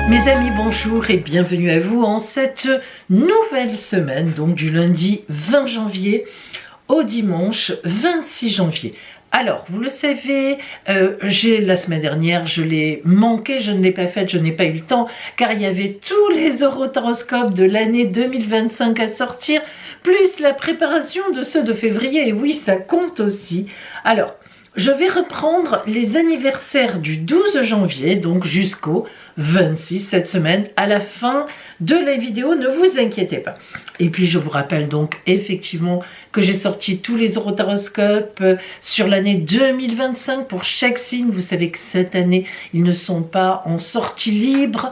Mes amis, bonjour et bienvenue à vous en cette nouvelle semaine, donc du lundi 20 janvier au dimanche 26 janvier. Alors, vous le savez, la semaine dernière, je l'ai manqué, je ne l'ai pas faite, je n'ai pas eu le temps, car il y avait tous les horoscopes de l'année 2025 à sortir, plus la préparation de ceux de février, et oui, ça compte aussi. Alors, je vais reprendre les anniversaires du 12 janvier, donc jusqu'au 26 cette semaine, à la fin de la vidéo, ne vous inquiétez pas. Et puis je vous rappelle donc effectivement que j'ai sorti tous les horoscopes sur l'année 2025 pour chaque signe. Vous savez que cette année, ils ne sont pas en sortie libre.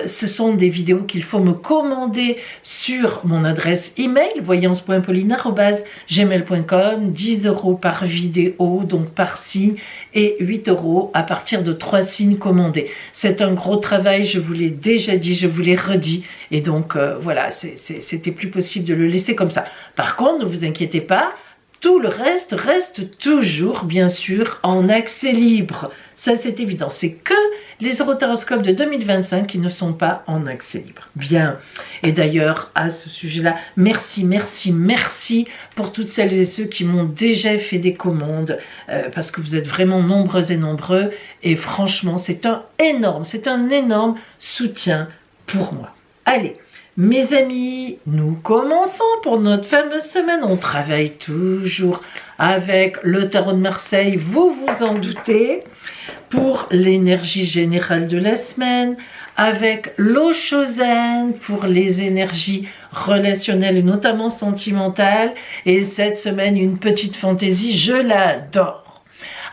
Ce sont des vidéos qu'il faut me commander sur mon adresse email, voyance.pauline@gmail.com, 10 € par vidéo, donc par signe, et 8 € à partir de 3 signes commandés. C'est un gros travail, je vous l'ai déjà dit, je vous l'ai redit, et donc voilà, c'était plus possible de le laisser comme ça. Par contre, ne vous inquiétez pas, tout le reste reste toujours, bien sûr, en accès libre. Ça, c'est évident. C'est que les horoscopes de 2025 qui ne sont pas en accès libre. Bien. Et d'ailleurs, à ce sujet-là, merci pour toutes celles et ceux qui m'ont déjà fait des commandes, parce que vous êtes vraiment nombreux et nombreux. Et franchement, c'est un énorme soutien pour moi. Allez. Mes amis, nous commençons pour notre fameuse semaine. On travaille toujours avec le tarot de Marseille, vous vous en doutez, pour l'énergie générale de la semaine, avec l'Oshozen pour les énergies relationnelles et notamment sentimentales. Et cette semaine, une petite fantaisie, je l'adore.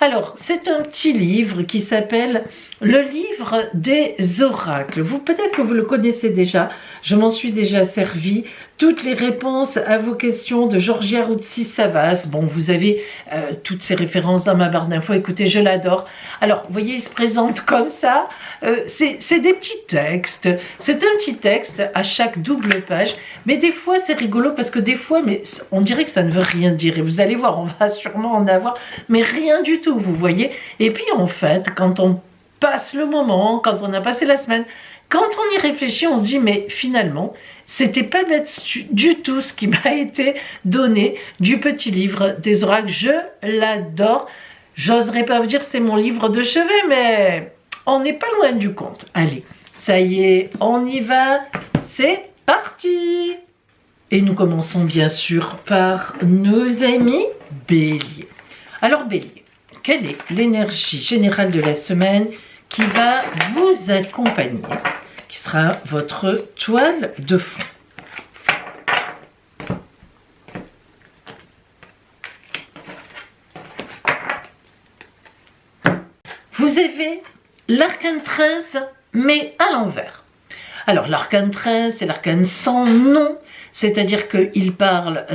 Alors, c'est un petit livre qui s'appelle le livre des oracles. Peut-être que vous le connaissez déjà, je m'en suis déjà servi. Toutes les réponses à vos questions de Georgia Routsy-Savas. Bon, vous avez toutes ces références dans ma barre d'infos. Écoutez, je l'adore. Alors, vous voyez, il se présente comme ça. C'est des petits textes. C'est un petit texte à chaque double page. Mais des fois, c'est rigolo parce que des fois, mais on dirait que ça ne veut rien dire. Et vous allez voir, on va sûrement en avoir, mais rien du tout, vous voyez. Et puis, en fait, quand on passe le moment, quand on a passé la semaine, quand on y réfléchit, on se dit, mais finalement, c'était pas bête du tout ce qui m'a été donné du petit livre des oracles. Je l'adore. J'oserais pas vous dire c'est mon livre de chevet, mais on n'est pas loin du compte. Allez, ça y est, on y va. C'est parti. Et nous commençons bien sûr par nos amis Bélier. Alors Bélier, quelle est l'énergie générale de la semaine qui va vous accompagner, qui sera votre toile de fond? Vous avez l'arcane 13, mais à l'envers. Alors l'arcane 13, c'est l'arcane sans nom, c'est-à-dire qu'il parle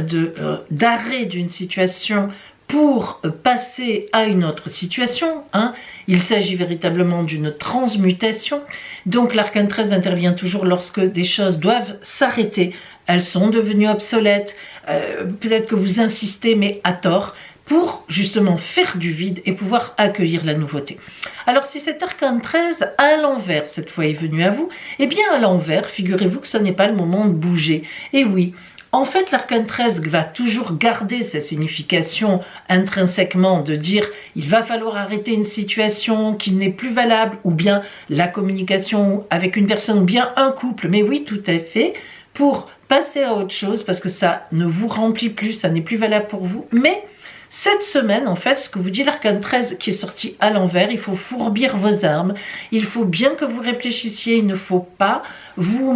d'arrêt d'une situation pour passer à une autre situation, hein. Il s'agit véritablement d'une transmutation. Donc l'arcane 13 intervient toujours lorsque des choses doivent s'arrêter. Elles sont devenues obsolètes. Peut-être que vous insistez, mais à tort, pour justement faire du vide et pouvoir accueillir la nouveauté. Alors si cet arcane 13 à l'envers cette fois est venu à vous, eh bien à l'envers, figurez-vous que ce n'est pas le moment de bouger. Et oui, en fait, l'arcane 13 va toujours garder sa signification intrinsèquement de dire il va falloir arrêter une situation qui n'est plus valable, ou bien la communication avec une personne, ou bien un couple. Mais oui, tout à fait, pour passer à autre chose, parce que ça ne vous remplit plus, ça n'est plus valable pour vous. Mais cette semaine, en fait, ce que vous dit l'arcane 13 qui est sorti à l'envers, il faut fourbir vos armes, il faut bien que vous réfléchissiez, il ne faut pas vous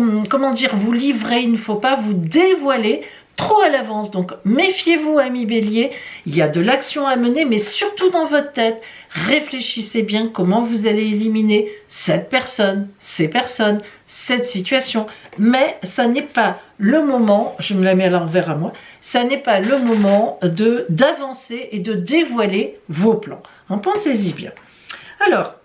livrer, il ne faut pas vous dévoiler trop à l'avance. Donc méfiez-vous, amis Bélier, il y a de l'action à mener, mais surtout dans votre tête, réfléchissez bien comment vous allez éliminer cette personne, ces personnes, cette situation. Mais ça n'est pas le moment, je me la mets à l'envers à moi, ça n'est pas le moment d'avancer et de dévoiler vos plans. En pensez-y bien. Alors,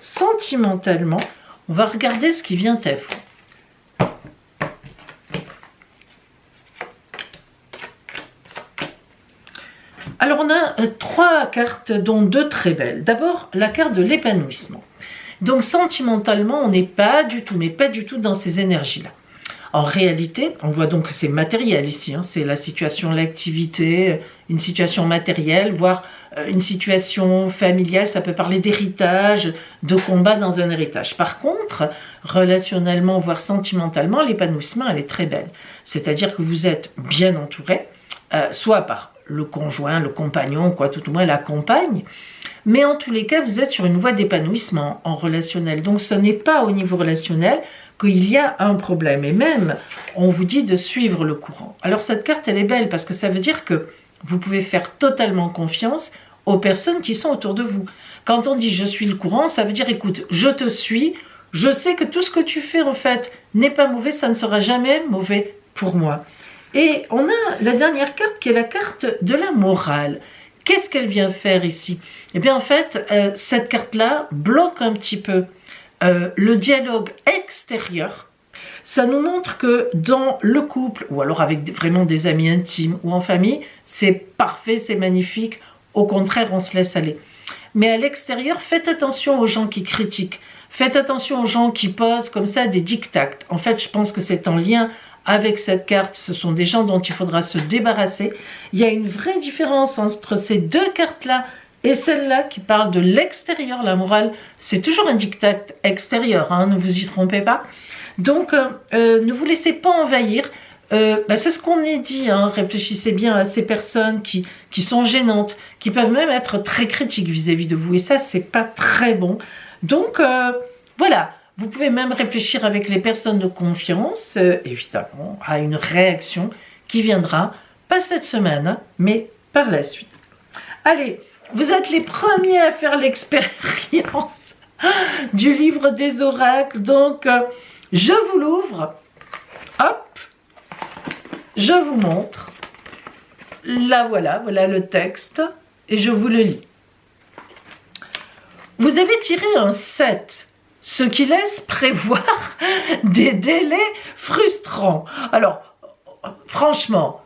sentimentalement, on va regarder ce qui vient à vous. Alors on a 3 cartes, dont 2 très belles. D'abord, la carte de l'épanouissement. Donc sentimentalement, on n'est pas du tout, mais pas du tout dans ces énergies-là. En réalité, on voit donc que c'est matériel ici, hein, c'est la situation, l'activité, une situation matérielle, voire une situation familiale, ça peut parler d'héritage, de combat dans un héritage. Par contre, relationnellement, voire sentimentalement, l'épanouissement, elle est très belle. C'est-à-dire que vous êtes bien entouré, soit par le conjoint, le compagnon, quoi, tout au moins la compagne, mais en tous les cas, vous êtes sur une voie d'épanouissement en relationnel. Donc ce n'est pas au niveau relationnel qu'il y a un problème. Et même, on vous dit de suivre le courant. Alors cette carte, elle est belle parce que ça veut dire que vous pouvez faire totalement confiance aux personnes qui sont autour de vous. Quand on dit « je suis le courant », ça veut dire « écoute, je te suis, je sais que tout ce que tu fais en fait n'est pas mauvais, ça ne sera jamais mauvais pour moi ». Et on a la dernière carte qui est la carte de la morale. Qu'est-ce qu'elle vient faire ici? Eh bien en fait, cette carte-là bloque un petit peu le dialogue extérieur. Ça nous montre que dans le couple, ou alors avec vraiment des amis intimes ou en famille, c'est parfait, c'est magnifique. Au contraire, on se laisse aller. Mais à l'extérieur, faites attention aux gens qui critiquent. Faites attention aux gens qui posent comme ça des dictats. En fait, je pense que c'est en lien avec cette carte. Ce sont des gens dont il faudra se débarrasser. Il y a une vraie différence entre ces deux cartes-là et celle-là qui parle de l'extérieur. La morale, c'est toujours un dictat extérieur, hein, ne vous y trompez pas. Donc, ne vous laissez pas envahir. C'est ce qu'on est dit, hein. Réfléchissez bien à ces personnes qui sont gênantes, qui peuvent même être très critiques vis-à-vis de vous, et ça, c'est pas très bon. Donc, voilà, vous pouvez même réfléchir avec les personnes de confiance, évidemment, à une réaction qui viendra, pas cette semaine, hein, mais par la suite. Allez, vous êtes les premiers à faire l'expérience du livre des oracles, donc je vous l'ouvre, hop, je vous montre, là voilà le texte, et je vous le lis. Vous avez tiré un 7, ce qui laisse prévoir des délais frustrants. Alors, franchement,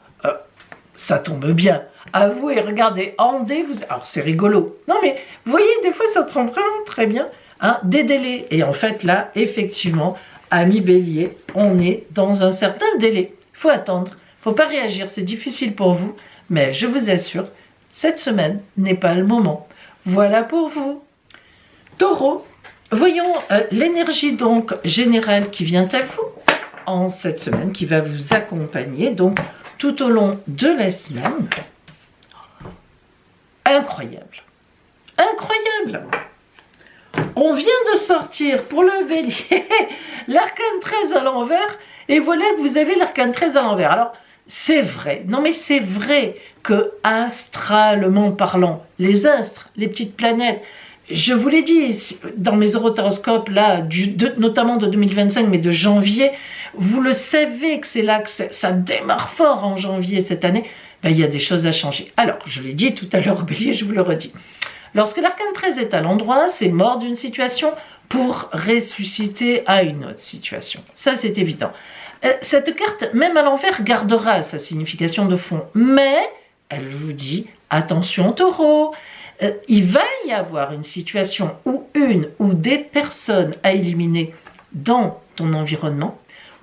ça tombe bien. Avouez, regardez, Andé, alors c'est rigolo. Non mais, vous voyez, des fois ça tombe vraiment très bien. Hein, des délais. Et en fait, là, effectivement, ami Bélier, on est dans un certain délai. Il faut attendre, il ne faut pas réagir, c'est difficile pour vous. Mais je vous assure, cette semaine n'est pas le moment. Voilà pour vous. Taureau, voyons l'énergie donc générale qui vient à vous en cette semaine, qui va vous accompagner donc tout au long de la semaine. Incroyable. Incroyable. On vient de sortir pour le Bélier l'arcane 13 à l'envers et voilà que vous avez l'arcane 13 à l'envers. Alors, c'est vrai, non mais c'est vrai que astralement parlant, les astres, les petites planètes, je vous l'ai dit dans mes horoscopes là, notamment de 2025 mais de janvier, vous le savez que c'est là que ça démarre fort en janvier cette année, ben, il y a des choses à changer. Alors, je l'ai dit tout à l'heure au Bélier, je vous le redis. Lorsque l'arcane 13 est à l'endroit, c'est mort d'une situation pour ressusciter à une autre situation. Ça, c'est évident. Cette carte, même à l'envers, gardera sa signification de fond. Mais, elle vous dit, attention taureau, il va y avoir une situation où une ou des personnes à éliminer dans ton environnement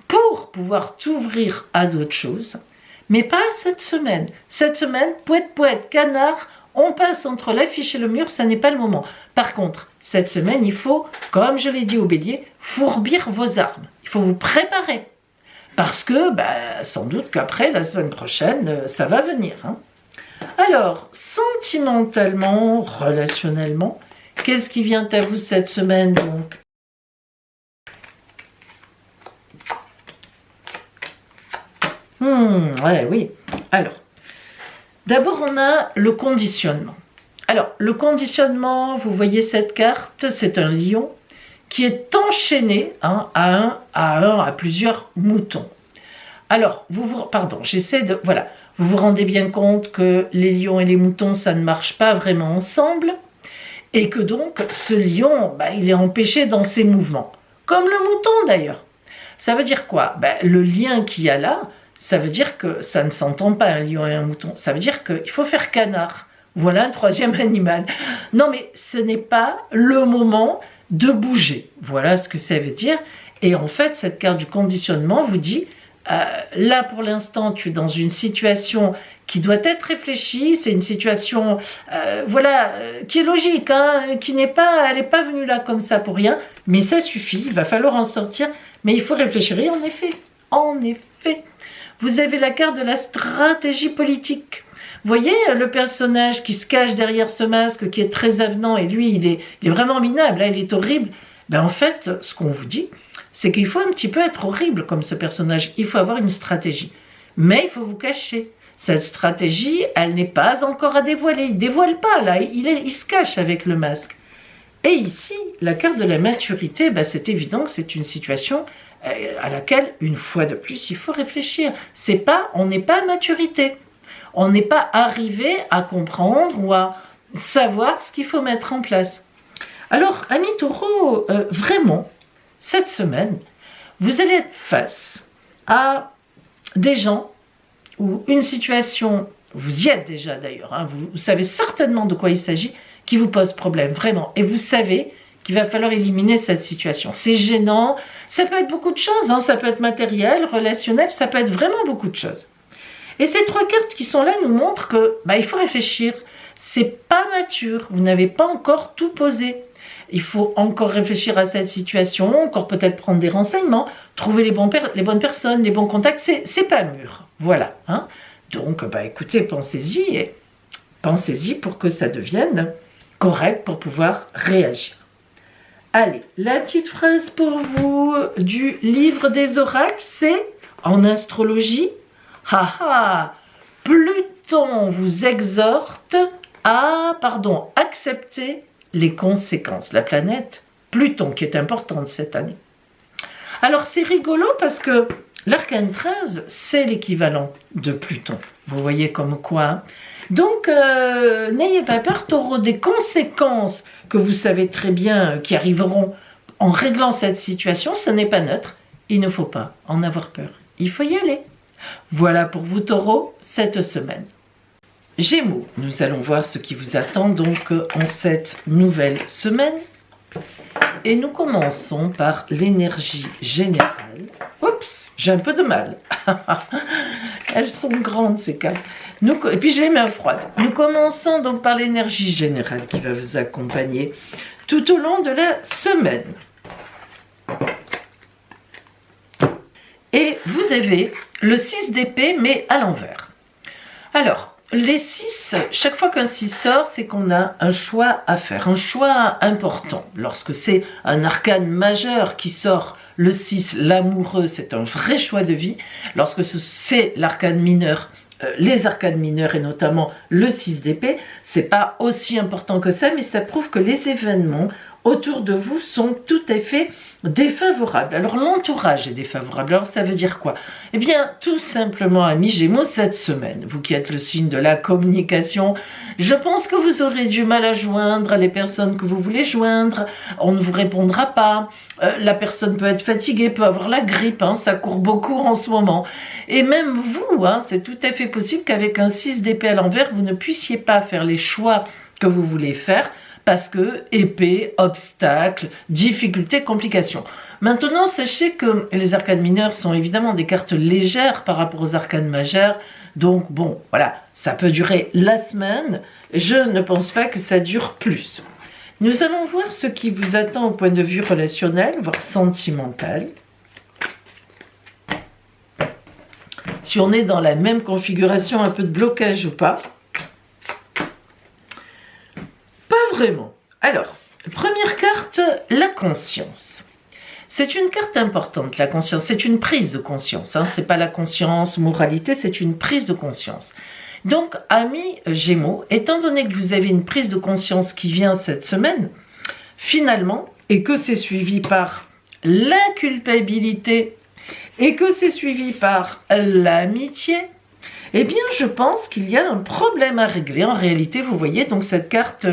pour pouvoir t'ouvrir à d'autres choses. Mais pas cette semaine. Cette semaine, poète, canard, on passe entre l'affiche et le mur, ça n'est pas le moment. Par contre, cette semaine, il faut, comme je l'ai dit au Bélier, fourbir vos armes. Il faut vous préparer. Parce que, sans doute qu'après, la semaine prochaine, ça va venir. Hein. Alors, sentimentalement, relationnellement, qu'est-ce qui vient à vous cette semaine donc ? Oui. Alors, d'abord, on a le conditionnement. Alors, le conditionnement, vous voyez cette carte, c'est un lion qui est enchaîné à plusieurs moutons. Alors, vous vous rendez bien compte que les lions et les moutons, ça ne marche pas vraiment ensemble, et que donc, ce lion, il est empêché dans ses mouvements, comme le mouton d'ailleurs. Ça veut dire quoi ? Le lien qu'il y a là, ça veut dire que ça ne s'entend pas, un lion et un mouton. Ça veut dire qu'il faut faire canard. Voilà un troisième animal. Non, mais ce n'est pas le moment de bouger. Voilà ce que ça veut dire. Et en fait, cette carte du conditionnement vous dit, là pour l'instant, tu es dans une situation qui doit être réfléchie, c'est une situation qui est logique, hein, elle n'est pas venue là comme ça pour rien, mais ça suffit, il va falloir en sortir, mais il faut réfléchir. Et en effet, vous avez la carte de la stratégie politique. Vous voyez le personnage qui se cache derrière ce masque, qui est très avenant, et lui, il est vraiment minable, là, il est horrible. En fait, ce qu'on vous dit, c'est qu'il faut un petit peu être horrible comme ce personnage, il faut avoir une stratégie. Mais il faut vous cacher. Cette stratégie, elle n'est pas encore à dévoiler. Il ne dévoile pas, là, il se cache avec le masque. Et ici, la carte de la maturité, c'est évident que c'est une situation à laquelle, une fois de plus, il faut réfléchir. On n'est pas à maturité. On n'est pas arrivé à comprendre ou à savoir ce qu'il faut mettre en place. Alors, amis taureaux, vraiment, cette semaine, vous allez être face à des gens ou une situation, vous y êtes déjà d'ailleurs, hein, vous savez certainement de quoi il s'agit, qui vous pose problème, vraiment. Et vous savez qu'il va falloir éliminer cette situation. C'est gênant, ça peut être beaucoup de choses, hein, ça peut être matériel, relationnel, ça peut être vraiment beaucoup de choses. Et ces trois cartes qui sont là nous montrent que il faut réfléchir. C'est pas mature, vous n'avez pas encore tout posé. Il faut encore réfléchir à cette situation, encore peut-être prendre des renseignements, trouver les bonnes personnes, les bons contacts, c'est pas mûr. Voilà. Hein. Donc, écoutez, pensez-y pour que ça devienne correct pour pouvoir réagir. Allez, la petite phrase pour vous du livre des oracles, c'est en astrologie, Pluton vous exhorte à, accepter les conséquences. La planète Pluton qui est importante cette année. Alors c'est rigolo parce que l'arcane 13, c'est l'équivalent de Pluton. Vous voyez comme quoi. Hein. Donc n'ayez pas peur, taureau, des conséquences que vous savez très bien qui arriveront en réglant cette situation, ce n'est pas neutre. Il ne faut pas en avoir peur. Il faut y aller. Voilà pour vous, taureau, cette semaine. Gémeaux, nous allons voir ce qui vous attend donc en cette nouvelle semaine. Et nous commençons par l'énergie générale. Oups, j'ai un peu de mal. Elles sont grandes ces cartes. Et puis je les mets froides. Nous commençons donc par l'énergie générale qui va vous accompagner tout au long de la semaine. Et vous avez le 6 d'épée, mais à l'envers. Alors, les 6, chaque fois qu'un 6 sort, c'est qu'on a un choix à faire, un choix important. Lorsque c'est un arcane majeur qui sort, le 6, l'amoureux, c'est un vrai choix de vie. Lorsque c'est l'arcane mineur, les arcanes mineures et notamment le 6 d'épée, c'est pas aussi important que ça, mais ça prouve que les événements autour de vous sont tout à fait défavorables. Alors l'entourage est défavorable. Alors ça veut dire quoi? Eh bien tout simplement, amis Gémeaux, cette semaine, vous qui êtes le signe de la communication, je pense que vous aurez du mal à joindre les personnes que vous voulez joindre, on ne vous répondra pas, la personne peut être fatiguée, peut avoir la grippe, hein, ça court beaucoup en ce moment. Et même vous, hein, c'est tout à fait possible qu'avec un 6 d'épée à l'envers, vous ne puissiez pas faire les choix que vous voulez faire, parce que épée, obstacle, difficulté, complication. Maintenant, sachez que les arcanes mineures sont évidemment des cartes légères par rapport aux arcanes majeures. Donc bon, voilà, ça peut durer la semaine. Je ne pense pas que ça dure plus. Nous allons voir ce qui vous attend au point de vue relationnel, voire sentimental. Si on est dans la même configuration, un peu de blocage ou pas. Pas vraiment. Alors, première carte, la conscience. C'est une carte importante, la conscience. C'est une prise de conscience. Hein. Ce n'est pas la conscience, moralité, c'est une prise de conscience. Donc, amis Gémeaux, étant donné que vous avez une prise de conscience qui vient cette semaine, finalement, et que c'est suivi par l'inculpabilité, et que c'est suivi par l'amitié, eh bien, je pense qu'il y a un problème à régler. En réalité, vous voyez, donc cette carte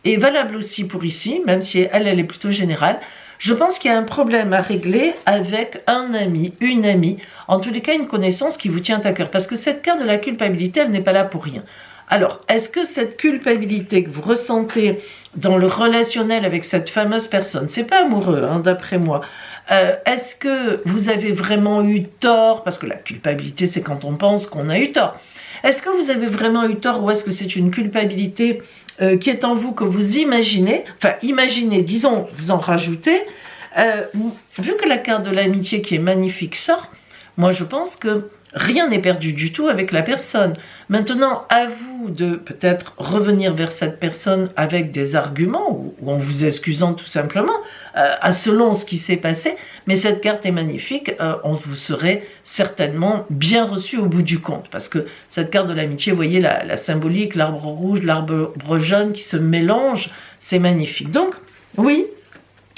est valable aussi pour ici, même si elle est plutôt générale. Je pense qu'il y a un problème à régler avec un ami, une amie, en tous les cas une connaissance qui vous tient à cœur. Parce que cette carte de la culpabilité, elle n'est pas là pour rien. Alors, est-ce que cette culpabilité que vous ressentez dans le relationnel avec cette fameuse personne, c'est pas amoureux, hein, d'après moi, est-ce que vous avez vraiment eu tort? Parce que la culpabilité, c'est quand on pense qu'on a eu tort. Est-ce que vous avez vraiment eu tort ou est-ce que c'est une culpabilité qui est en vous que vous imaginez? Enfin, imaginez, disons, vous en rajoutez. Vu que la carte de l'amitié qui est magnifique sort, moi je pense que rien n'est perdu du tout avec la personne. Maintenant, à vous de peut-être revenir vers cette personne avec des arguments ou en vous excusant tout simplement, selon ce qui s'est passé. Mais cette carte est magnifique, vous serez certainement bien reçu au bout du compte. Parce que cette carte de l'amitié, vous voyez la symbolique, l'arbre rouge, l'arbre jaune qui se mélangent, c'est magnifique. Donc, oui,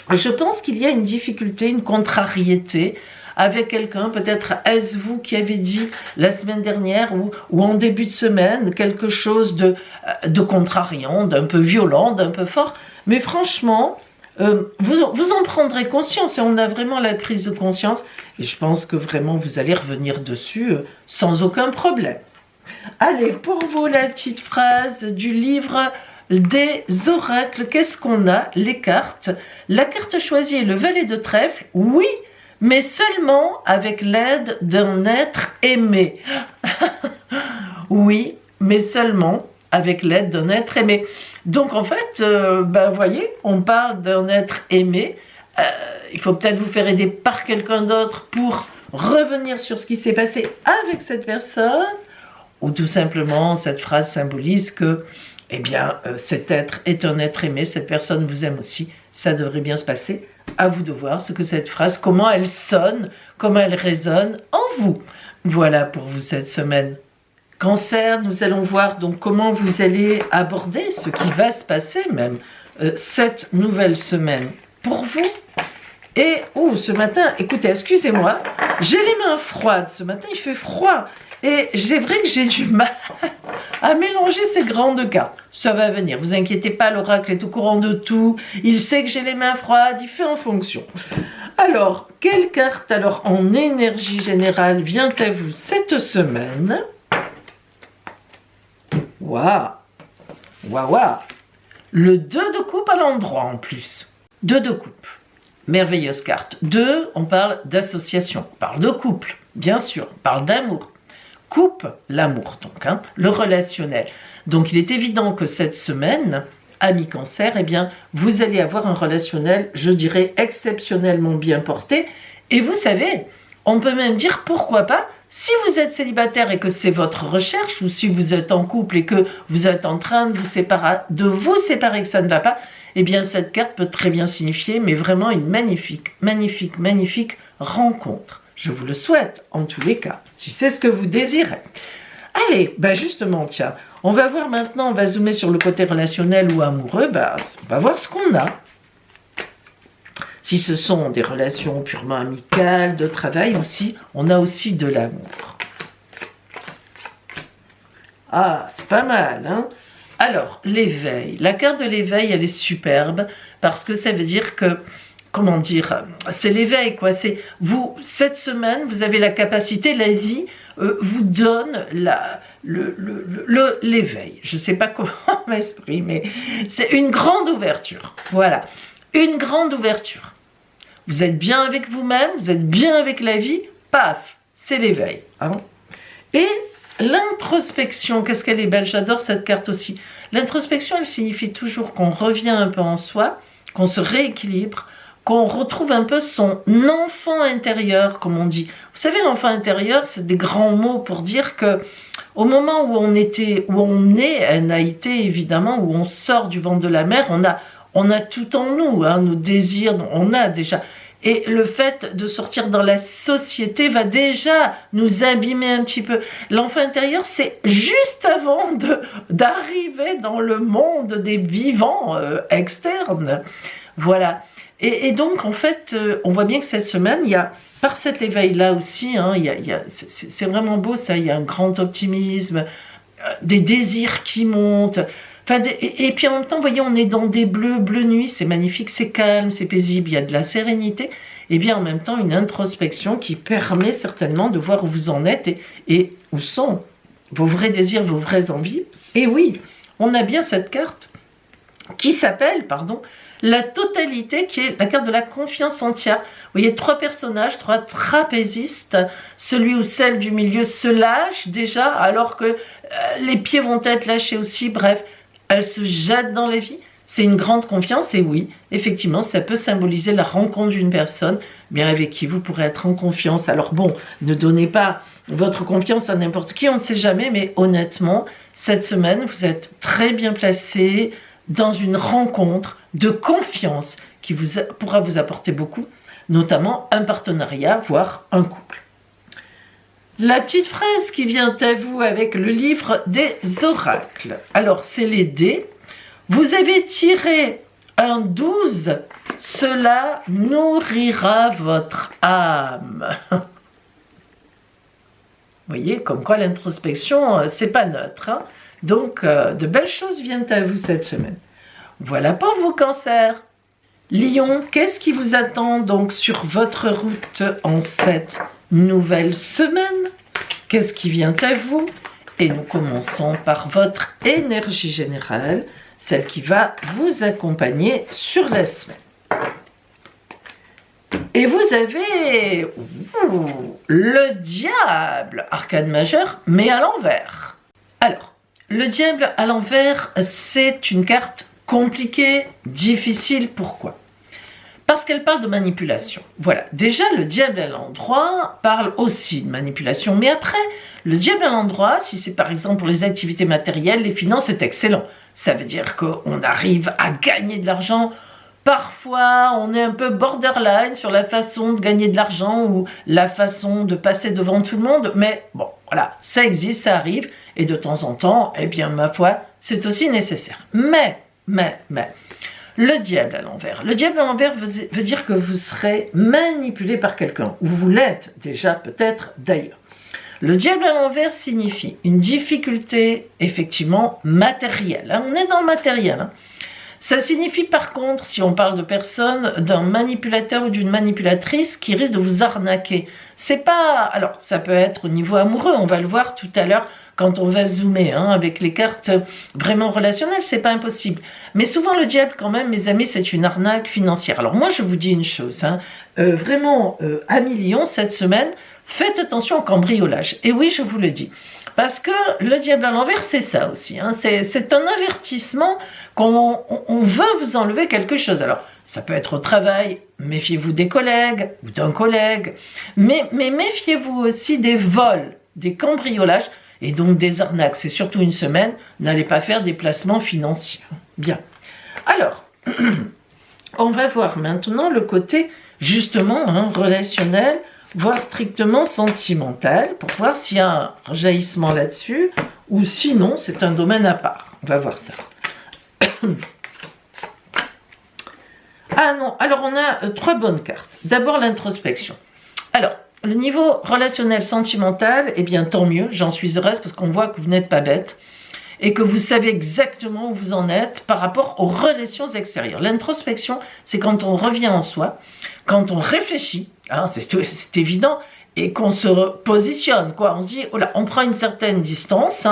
je pense qu'il y a une difficulté, une contrariété avec quelqu'un, peut-être est-ce vous qui avez dit la semaine dernière ou en début de semaine quelque chose de contrariant, d'un peu violent, d'un peu fort, mais franchement, vous en prendrez conscience et on a vraiment la prise de conscience et je pense que vraiment vous allez revenir dessus sans aucun problème. Allez, pour vous la petite phrase du livre des oracles, qu'est-ce qu'on a? Les cartes. La carte choisie est le valet de trèfle, oui, mais seulement avec l'aide d'un être aimé. Oui, mais seulement avec l'aide d'un être aimé. Donc en fait, vous voyez, on parle d'un être aimé. Il faut peut-être vous faire aider par quelqu'un d'autre pour revenir sur ce qui s'est passé avec cette personne, ou tout simplement cette phrase symbolise que eh bien, cet être est un être aimé, cette personne vous aime aussi, ça devrait bien se passer. À vous de voir ce que cette phrase, comment elle sonne, comment elle résonne en vous. Voilà pour vous cette semaine. Cancer, nous allons voir donc comment vous allez aborder ce qui va se passer même cette nouvelle semaine pour vous. Et ce matin, écoutez, excusez-moi, j'ai les mains froides, ce matin il fait froid et c'est vrai que j'ai du mal à mélanger ces grandes cartes. Ça va venir, vous inquiétez pas, l'oracle est au courant de tout, il sait que j'ai les mains froides, il fait en fonction. Alors, quelle carte alors en énergie générale vient à vous cette semaine? Waouh, waouh, waouh. Le 2 de coupe à l'endroit en plus. 2 de coupe. Merveilleuse carte. 2, on parle d'association, on parle de couple, bien sûr, on parle d'amour. Coupe, l'amour donc, hein, le relationnel. Donc il est évident que cette semaine, amis cancer, eh bien, vous allez avoir un relationnel, je dirais, exceptionnellement bien porté. Et vous savez, on peut même dire pourquoi pas, si vous êtes célibataire et que c'est votre recherche, ou si vous êtes en couple et que vous êtes en train de vous séparer, que ça ne va pas, eh bien cette carte peut très bien signifier, mais vraiment une magnifique, magnifique, magnifique rencontre. Je vous le souhaite, en tous les cas, si c'est ce que vous désirez. Allez, justement, tiens, on va voir maintenant, on va zoomer sur le côté relationnel ou amoureux, on va voir ce qu'on a. Si ce sont des relations purement amicales, de travail aussi, on a aussi de l'amour. Ah, c'est pas mal, hein? Alors, l'éveil. La carte de l'éveil, elle est superbe parce que ça veut dire que, comment dire, c'est l'éveil, quoi. C'est vous, cette semaine, vous avez la capacité, la vie vous donne l'éveil. Je ne sais pas comment m'exprimer, mais c'est une grande ouverture. Voilà, une grande ouverture. Vous êtes bien avec vous-même, vous êtes bien avec la vie, paf, c'est l'éveil. Hein. Et l'introspection, qu'est-ce qu'elle est belle, j'adore cette carte aussi. L'introspection, elle signifie toujours qu'on revient un peu en soi, qu'on se rééquilibre, qu'on retrouve un peu son enfant intérieur, comme on dit. Vous savez, l'enfant intérieur, c'est des grands mots pour dire que au moment où on est naïté évidemment, où on sort du ventre de la mère, on a tout en nous, hein, nos désirs, on a déjà. Et le fait de sortir dans la société va déjà nous abîmer un petit peu. L'enfant intérieur, c'est juste avant d'arriver dans le monde des vivants externes. Voilà. Et donc, en fait, on voit bien que cette semaine, il y a, par cet éveil-là aussi, hein, c'est vraiment beau ça, il y a un grand optimisme, des désirs qui montent. Enfin, et puis en même temps, vous voyez, on est dans des bleu nuit, c'est magnifique, c'est calme, c'est paisible, il y a de la sérénité. Et bien en même temps, une introspection qui permet certainement de voir où vous en êtes et où sont vos vrais désirs, vos vraies envies. Et oui, on a bien cette carte qui s'appelle, la totalité, qui est la carte de la confiance entière. Vous voyez 3 personnages, 3 trapézistes. Celui ou celle du milieu se lâche déjà, alors que les pieds vont être lâchés aussi. Bref, elle se jette dans la vie. C'est une grande confiance et oui, effectivement, ça peut symboliser la rencontre d'une personne bien avec qui vous pourrez être en confiance. Alors bon, ne donnez pas votre confiance à n'importe qui, on ne sait jamais, mais honnêtement, cette semaine, vous êtes très bien placé dans une rencontre de confiance qui pourra vous apporter beaucoup, notamment un partenariat, voire un couple. La petite phrase qui vient à vous avec le livre des oracles. Alors, c'est les dés. Vous avez tiré un 12, cela nourrira votre âme. Vous voyez, comme quoi l'introspection, c'est pas neutre. Hein. Donc, de belles choses viennent à vous cette semaine. Voilà pour vous, Cancer. Lion, qu'est-ce qui vous attend donc sur votre route en cette nouvelle semaine? Qu'est-ce qui vient à vous? Et nous commençons par votre énergie générale, celle qui va vous accompagner sur la semaine. Et vous avez le diable, arcane majeur, mais à l'envers. Alors, le diable à l'envers, c'est une carte compliquée, difficile. Pourquoi? Parce qu'elle parle de manipulation. Voilà, déjà le diable à l'endroit parle aussi de manipulation, mais après, le diable à l'endroit, si c'est par exemple pour les activités matérielles, les finances, c'est excellent. Ça veut dire qu'on arrive à gagner de l'argent. Parfois, on est un peu borderline sur la façon de gagner de l'argent ou la façon de passer devant tout le monde, mais bon, voilà, ça existe, ça arrive, et de temps en temps, eh bien, ma foi, c'est aussi nécessaire. Mais, le diable à l'envers. Le diable à l'envers veut dire que vous serez manipulé par quelqu'un, ou vous l'êtes déjà peut-être d'ailleurs. Le diable à l'envers signifie une difficulté effectivement matérielle. Hein, on est dans le matériel. Hein. Ça signifie par contre, si on parle de personnes, d'un manipulateur ou d'une manipulatrice qui risque de vous arnaquer. C'est pas... Alors, ça peut être au niveau amoureux, on va le voir tout à l'heure quand on va zoomer, hein, avec les cartes vraiment relationnelles, c'est pas impossible. Mais souvent le diable quand même, mes amis, c'est une arnaque financière. Alors moi je vous dis une chose, hein, vraiment à millions cette semaine, faites attention au cambriolage. Et oui, je vous le dis. Parce que le diable à l'envers, c'est ça aussi. Hein, c'est un avertissement qu'on veut vous enlever quelque chose. Alors, ça peut être au travail, méfiez-vous des collègues ou d'un collègue, mais méfiez-vous aussi des vols, des cambriolages, et donc des arnaques. C'est surtout une semaine, n'allez pas faire des placements financiers. Bien. Alors, on va voir maintenant le côté justement relationnel, voire strictement sentimental, pour voir s'il y a un jaillissement là-dessus, ou sinon c'est un domaine à part. On va voir ça. Ah non, alors on a 3 bonnes cartes. D'abord l'introspection. Alors, le niveau relationnel sentimental, eh bien tant mieux, j'en suis heureuse parce qu'on voit que vous n'êtes pas bête et que vous savez exactement où vous en êtes par rapport aux relations extérieures. L'introspection, c'est quand on revient en soi, quand on réfléchit, hein, c'est évident, et qu'on se positionne, quoi. On se dit, oh là, on prend une certaine distance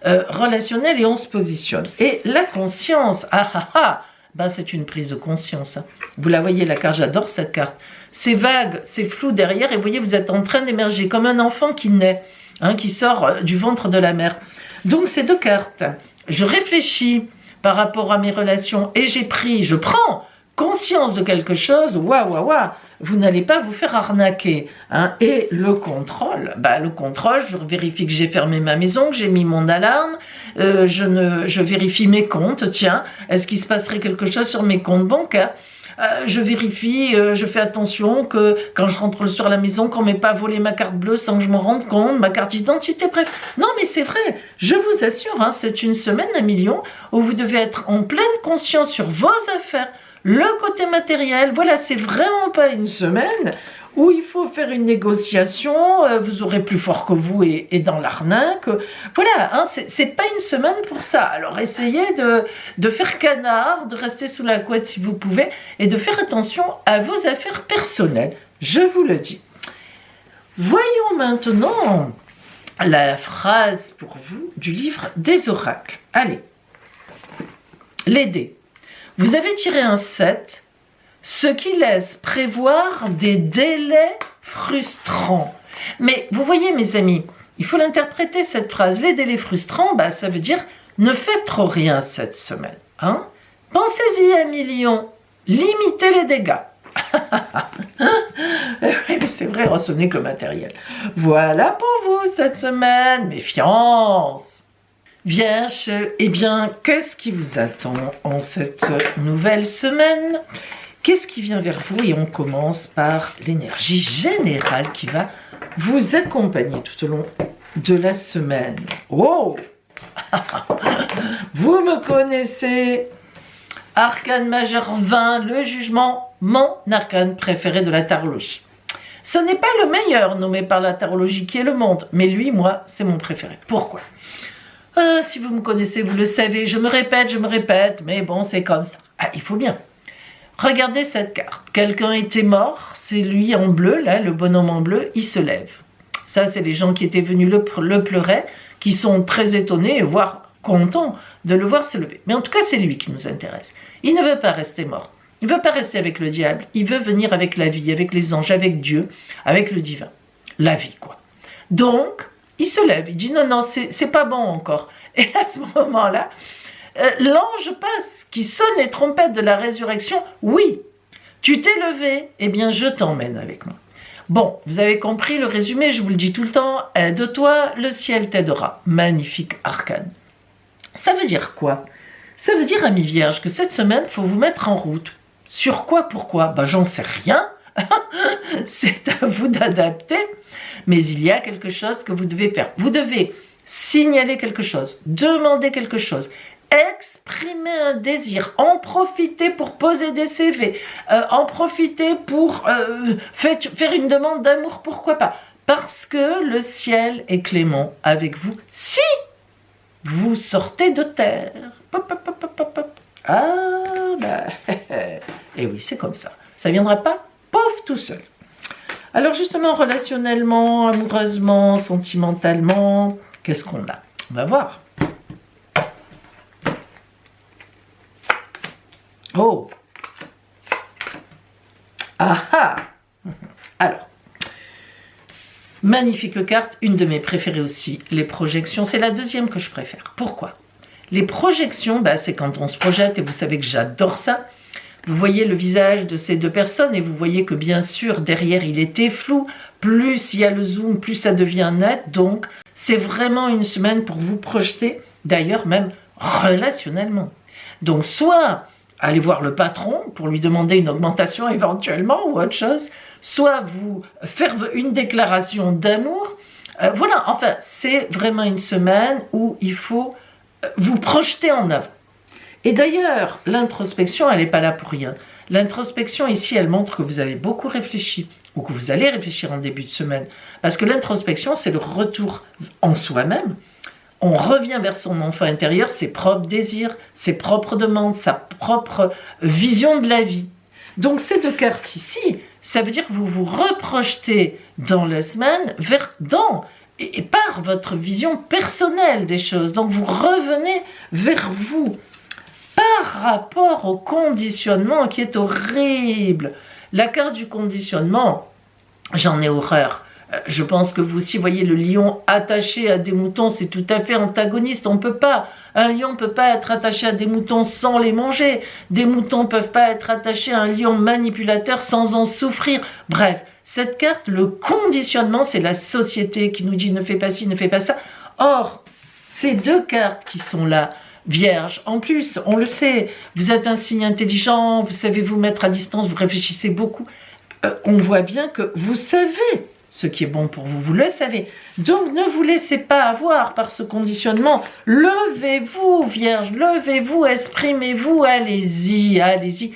relationnelle et on se positionne. Et la conscience, ben, c'est une prise de conscience. Hein. Vous la voyez, la carte, j'adore cette carte. C'est vague, c'est flou derrière, et vous voyez, vous êtes en train d'émerger comme un enfant qui naît, hein, qui sort du ventre de la mère. Donc, ces 2 cartes, je réfléchis par rapport à mes relations, et je prends conscience de quelque chose, waouh, vous n'allez pas vous faire arnaquer. Hein. Et le contrôle, je vérifie que j'ai fermé ma maison, que j'ai mis mon alarme, je vérifie mes comptes, tiens, est-ce qu'il se passerait quelque chose sur mes comptes bancaires? Je vérifie, je fais attention que quand je rentre le soir à la maison, qu'on ne m'ait pas volé ma carte bleue sans que je m'en rende compte, ma carte d'identité, bref. Non, mais c'est vrai, je vous assure, hein, c'est une semaine à millions où vous devez être en pleine conscience sur vos affaires, le côté matériel. Voilà, c'est vraiment pas une semaine où il faut faire une négociation, vous aurez plus fort que vous et dans l'arnaque. Voilà, hein, c'est pas une semaine pour ça. Alors essayez de faire canard, de rester sous la couette si vous pouvez, et de faire attention à vos affaires personnelles, je vous le dis. Voyons maintenant la phrase pour vous du livre des oracles. Allez, les dés. Vous avez tiré un 7, ce qui laisse prévoir des délais frustrants. Mais vous voyez mes amis, il faut l'interpréter cette phrase. Les délais frustrants, ça veut dire ne faites trop rien cette semaine. Hein? Pensez-y à millions, limitez les dégâts. Oui, mais c'est vrai, ressonnez comme matériel. Voilà pour vous cette semaine, méfiance. Vierge, eh bien, qu'est-ce qui vous attend en cette nouvelle semaine? Qu'est-ce qui vient vers vous? Et on commence par l'énergie générale qui va vous accompagner tout au long de la semaine. Oh! Vous me connaissez. Arcane majeur 20, le jugement, mon arcane préféré de la tarologie. Ce n'est pas le meilleur nommé par la tarologie qui est le monde, mais lui, moi, c'est mon préféré. Pourquoi? Si vous me connaissez, vous le savez, je me répète, mais bon, c'est comme ça. Ah, il faut bien. Regardez cette carte. Quelqu'un était mort, c'est lui en bleu, là, le bonhomme en bleu, il se lève. Ça, c'est les gens qui étaient venus le pleurer, qui sont très étonnés, voire contents de le voir se lever. Mais en tout cas, c'est lui qui nous intéresse. Il ne veut pas rester mort. Il ne veut pas rester avec le diable. Il veut venir avec la vie, avec les anges, avec Dieu, avec le divin. La vie, quoi. Donc, il se lève. Il dit non, c'est pas bon encore. Et à ce moment-là, l'ange passe, qui sonne les trompettes de la résurrection. Oui, tu t'es levé, eh bien, je t'emmène avec moi. Bon, vous avez compris le résumé, je vous le dis tout le temps. Aide-toi, le ciel t'aidera. Magnifique arcane. Ça veut dire quoi? Ça veut dire, amis vierges, que cette semaine, il faut vous mettre en route. Sur quoi, pourquoi? J'en sais rien. C'est à vous d'adapter. Mais il y a quelque chose que vous devez faire. Vous devez signaler quelque chose, demander quelque chose, exprimer un désir, en profiter pour poser des CV, en profiter pour faire une demande d'amour, pourquoi pas? Parce que le ciel est clément avec vous. Si vous sortez de terre. Pop, pop, pop, pop, pop. Et oui, c'est comme ça. Ça viendra pas, pauvre, tout seul. Alors justement, relationnellement, amoureusement, sentimentalement, qu'est-ce qu'on a? On va voir. Oh. Ah ah. Alors. Magnifique carte, une de mes préférées aussi, les projections. C'est la deuxième que je préfère. Pourquoi? Les projections, c'est quand on se projette, et vous savez que j'adore ça. Vous voyez le visage de ces deux personnes, et vous voyez que bien sûr, derrière, il était flou. Plus il y a le zoom, plus ça devient net. Donc, c'est vraiment une semaine pour vous projeter, d'ailleurs même relationnellement. Donc, soit aller voir le patron pour lui demander une augmentation éventuellement ou autre chose, soit vous faire une déclaration d'amour. Voilà, enfin, c'est vraiment une semaine où il faut vous projeter en avant. Et d'ailleurs, l'introspection, elle n'est pas là pour rien. L'introspection ici, elle montre que vous avez beaucoup réfléchi, ou que vous allez réfléchir en début de semaine. Parce que l'introspection, c'est le retour en soi-même. On revient vers son enfant intérieur, ses propres désirs, ses propres demandes, sa propre vision de la vie. Donc ces deux cartes ici, ça veut dire que vous vous reprojetez dans la semaine et par votre vision personnelle des choses. Donc vous revenez vers vous par rapport au conditionnement qui est horrible. La carte du conditionnement, j'en ai horreur. Je pense que vous aussi voyez le lion attaché à des moutons, c'est tout à fait antagoniste. On peut pas. Un lion ne peut pas être attaché à des moutons sans les manger. Des moutons ne peuvent pas être attachés à un lion manipulateur sans en souffrir. Bref, cette carte, le conditionnement, c'est la société qui nous dit ne fais pas ci, ne fais pas ça. Or, ces deux cartes qui sont là, Vierge, en plus, on le sait, vous êtes un signe intelligent, vous savez vous mettre à distance, vous réfléchissez beaucoup. On voit bien que vous savez ce qui est bon pour vous, vous le savez. Donc ne vous laissez pas avoir par ce conditionnement. Levez-vous, Vierge, levez-vous, exprimez-vous, allez-y, allez-y.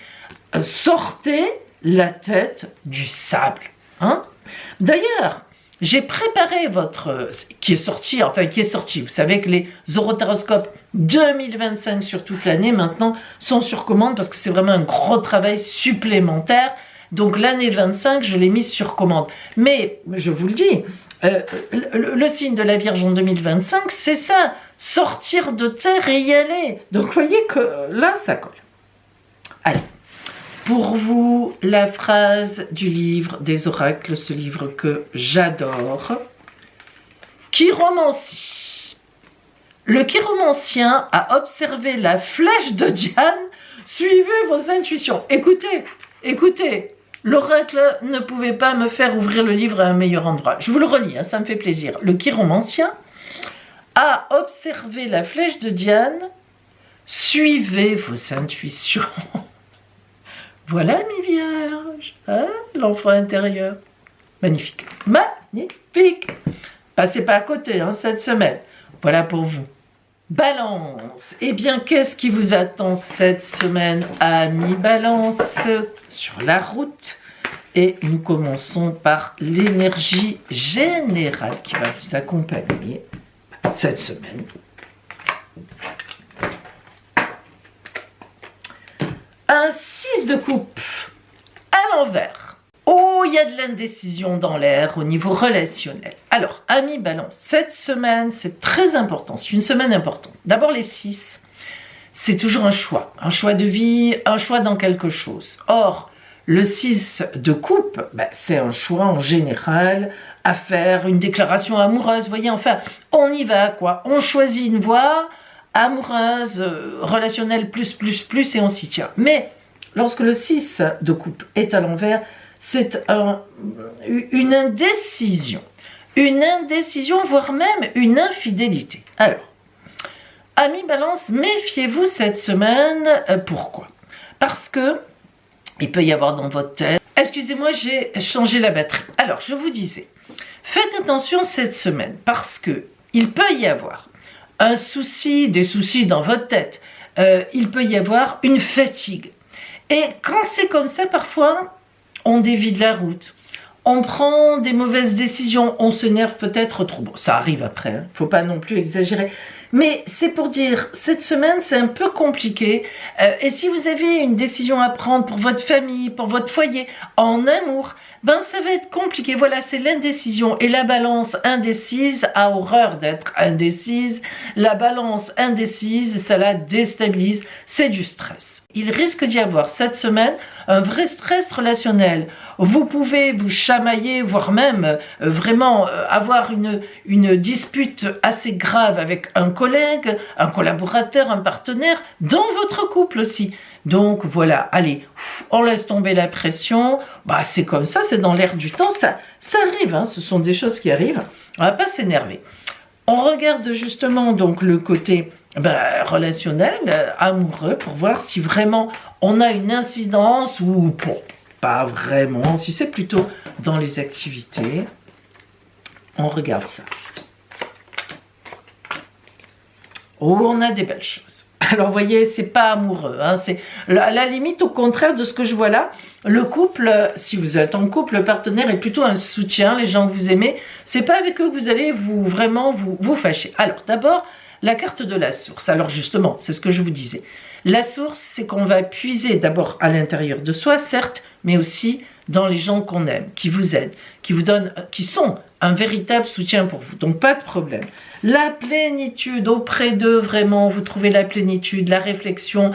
Sortez la tête du sable. Hein? D'ailleurs, j'ai préparé qui est sorti, vous savez que les horoscopes 2025 sur toute l'année maintenant sont sur commande parce que c'est vraiment un gros travail supplémentaire. Donc l'année 25, je l'ai mise sur commande. Mais, je vous le dis, le signe de la Vierge en 2025, c'est ça, sortir de terre et y aller. Donc vous voyez que là, ça colle. Allez, pour vous, la phrase du livre des oracles, ce livre que j'adore. Chiromancie. Le chiromancien a observé la flèche de Diane. Suivez vos intuitions. Écoutez, écoutez. L'oracle ne pouvait pas me faire ouvrir le livre à un meilleur endroit. Je vous le relis, hein, ça me fait plaisir. Le chiromancien a observé la flèche de Diane. Suivez vos intuitions. Voilà mes vierges, hein, l'enfant intérieur. Magnifique, magnifique. Passez pas à côté hein, cette semaine. Voilà pour vous. Balance. Eh bien, qu'est-ce qui vous attend cette semaine, amis Balance, sur la route? Et nous commençons par l'énergie générale qui va vous accompagner cette semaine. Un 6 de coupe à l'envers. Oh, il y a de l'indécision dans l'air au niveau relationnel. Alors, amis Balance, cette semaine, c'est très important. C'est une semaine importante. D'abord, les 6, c'est toujours un choix de vie, un choix dans quelque chose. Or, le 6 de coupe, c'est un choix en général à faire, une déclaration amoureuse. Vous voyez, enfin, on y va, quoi. On choisit une voie amoureuse, relationnelle, plus, et on s'y tient. Mais, lorsque le 6 de coupe est à l'envers, c'est une indécision, voire même une infidélité. Alors, amis Balance, méfiez-vous cette semaine. Pourquoi? Parce que il peut y avoir dans votre tête... Excusez-moi, j'ai changé la batterie. Alors, je vous disais, faites attention cette semaine, parce que il peut y avoir des soucis dans votre tête. Il peut y avoir une fatigue. Et quand c'est comme ça, parfois... on dévie de la route, on prend des mauvaises décisions, on s'énerve peut-être trop. Bon, ça arrive après, hein. Faut pas non plus exagérer. Mais c'est pour dire, cette semaine, c'est un peu compliqué. Et si vous avez une décision à prendre pour votre famille, pour votre foyer, en amour, ça va être compliqué. Voilà, c'est l'indécision. Et la balance indécise a horreur d'être indécise. La balance indécise, ça la déstabilise. C'est du stress. Il risque d'y avoir cette semaine un vrai stress relationnel. Vous pouvez vous chamailler, voire même vraiment avoir une dispute assez grave avec un collègue, un collaborateur, un partenaire, dans votre couple aussi. Donc voilà, allez, on laisse tomber la pression. C'est comme ça, c'est dans l'air du temps, ça arrive, hein, ce sont des choses qui arrivent. On ne va pas s'énerver. On regarde justement donc le côté relationnel, amoureux, pour voir si vraiment on a une incidence ou pas vraiment, si c'est plutôt dans les activités. On regarde ça. Oh, on a des belles choses. Alors, vous voyez, c'est pas amoureux, hein, c'est à la limite, au contraire de ce que je vois là. Le couple, si vous êtes en couple, le partenaire est plutôt un soutien, les gens que vous aimez. C'est pas avec eux que vous allez vraiment vous fâcher. Alors, d'abord, la carte de la source. Alors justement, c'est ce que je vous disais. La source, c'est qu'on va puiser d'abord à l'intérieur de soi, certes, mais aussi dans les gens qu'on aime, qui vous aident, qui vous donnent, qui sont un véritable soutien pour vous. Donc pas de problème. La plénitude auprès d'eux, vraiment, vous trouvez la plénitude, la réflexion,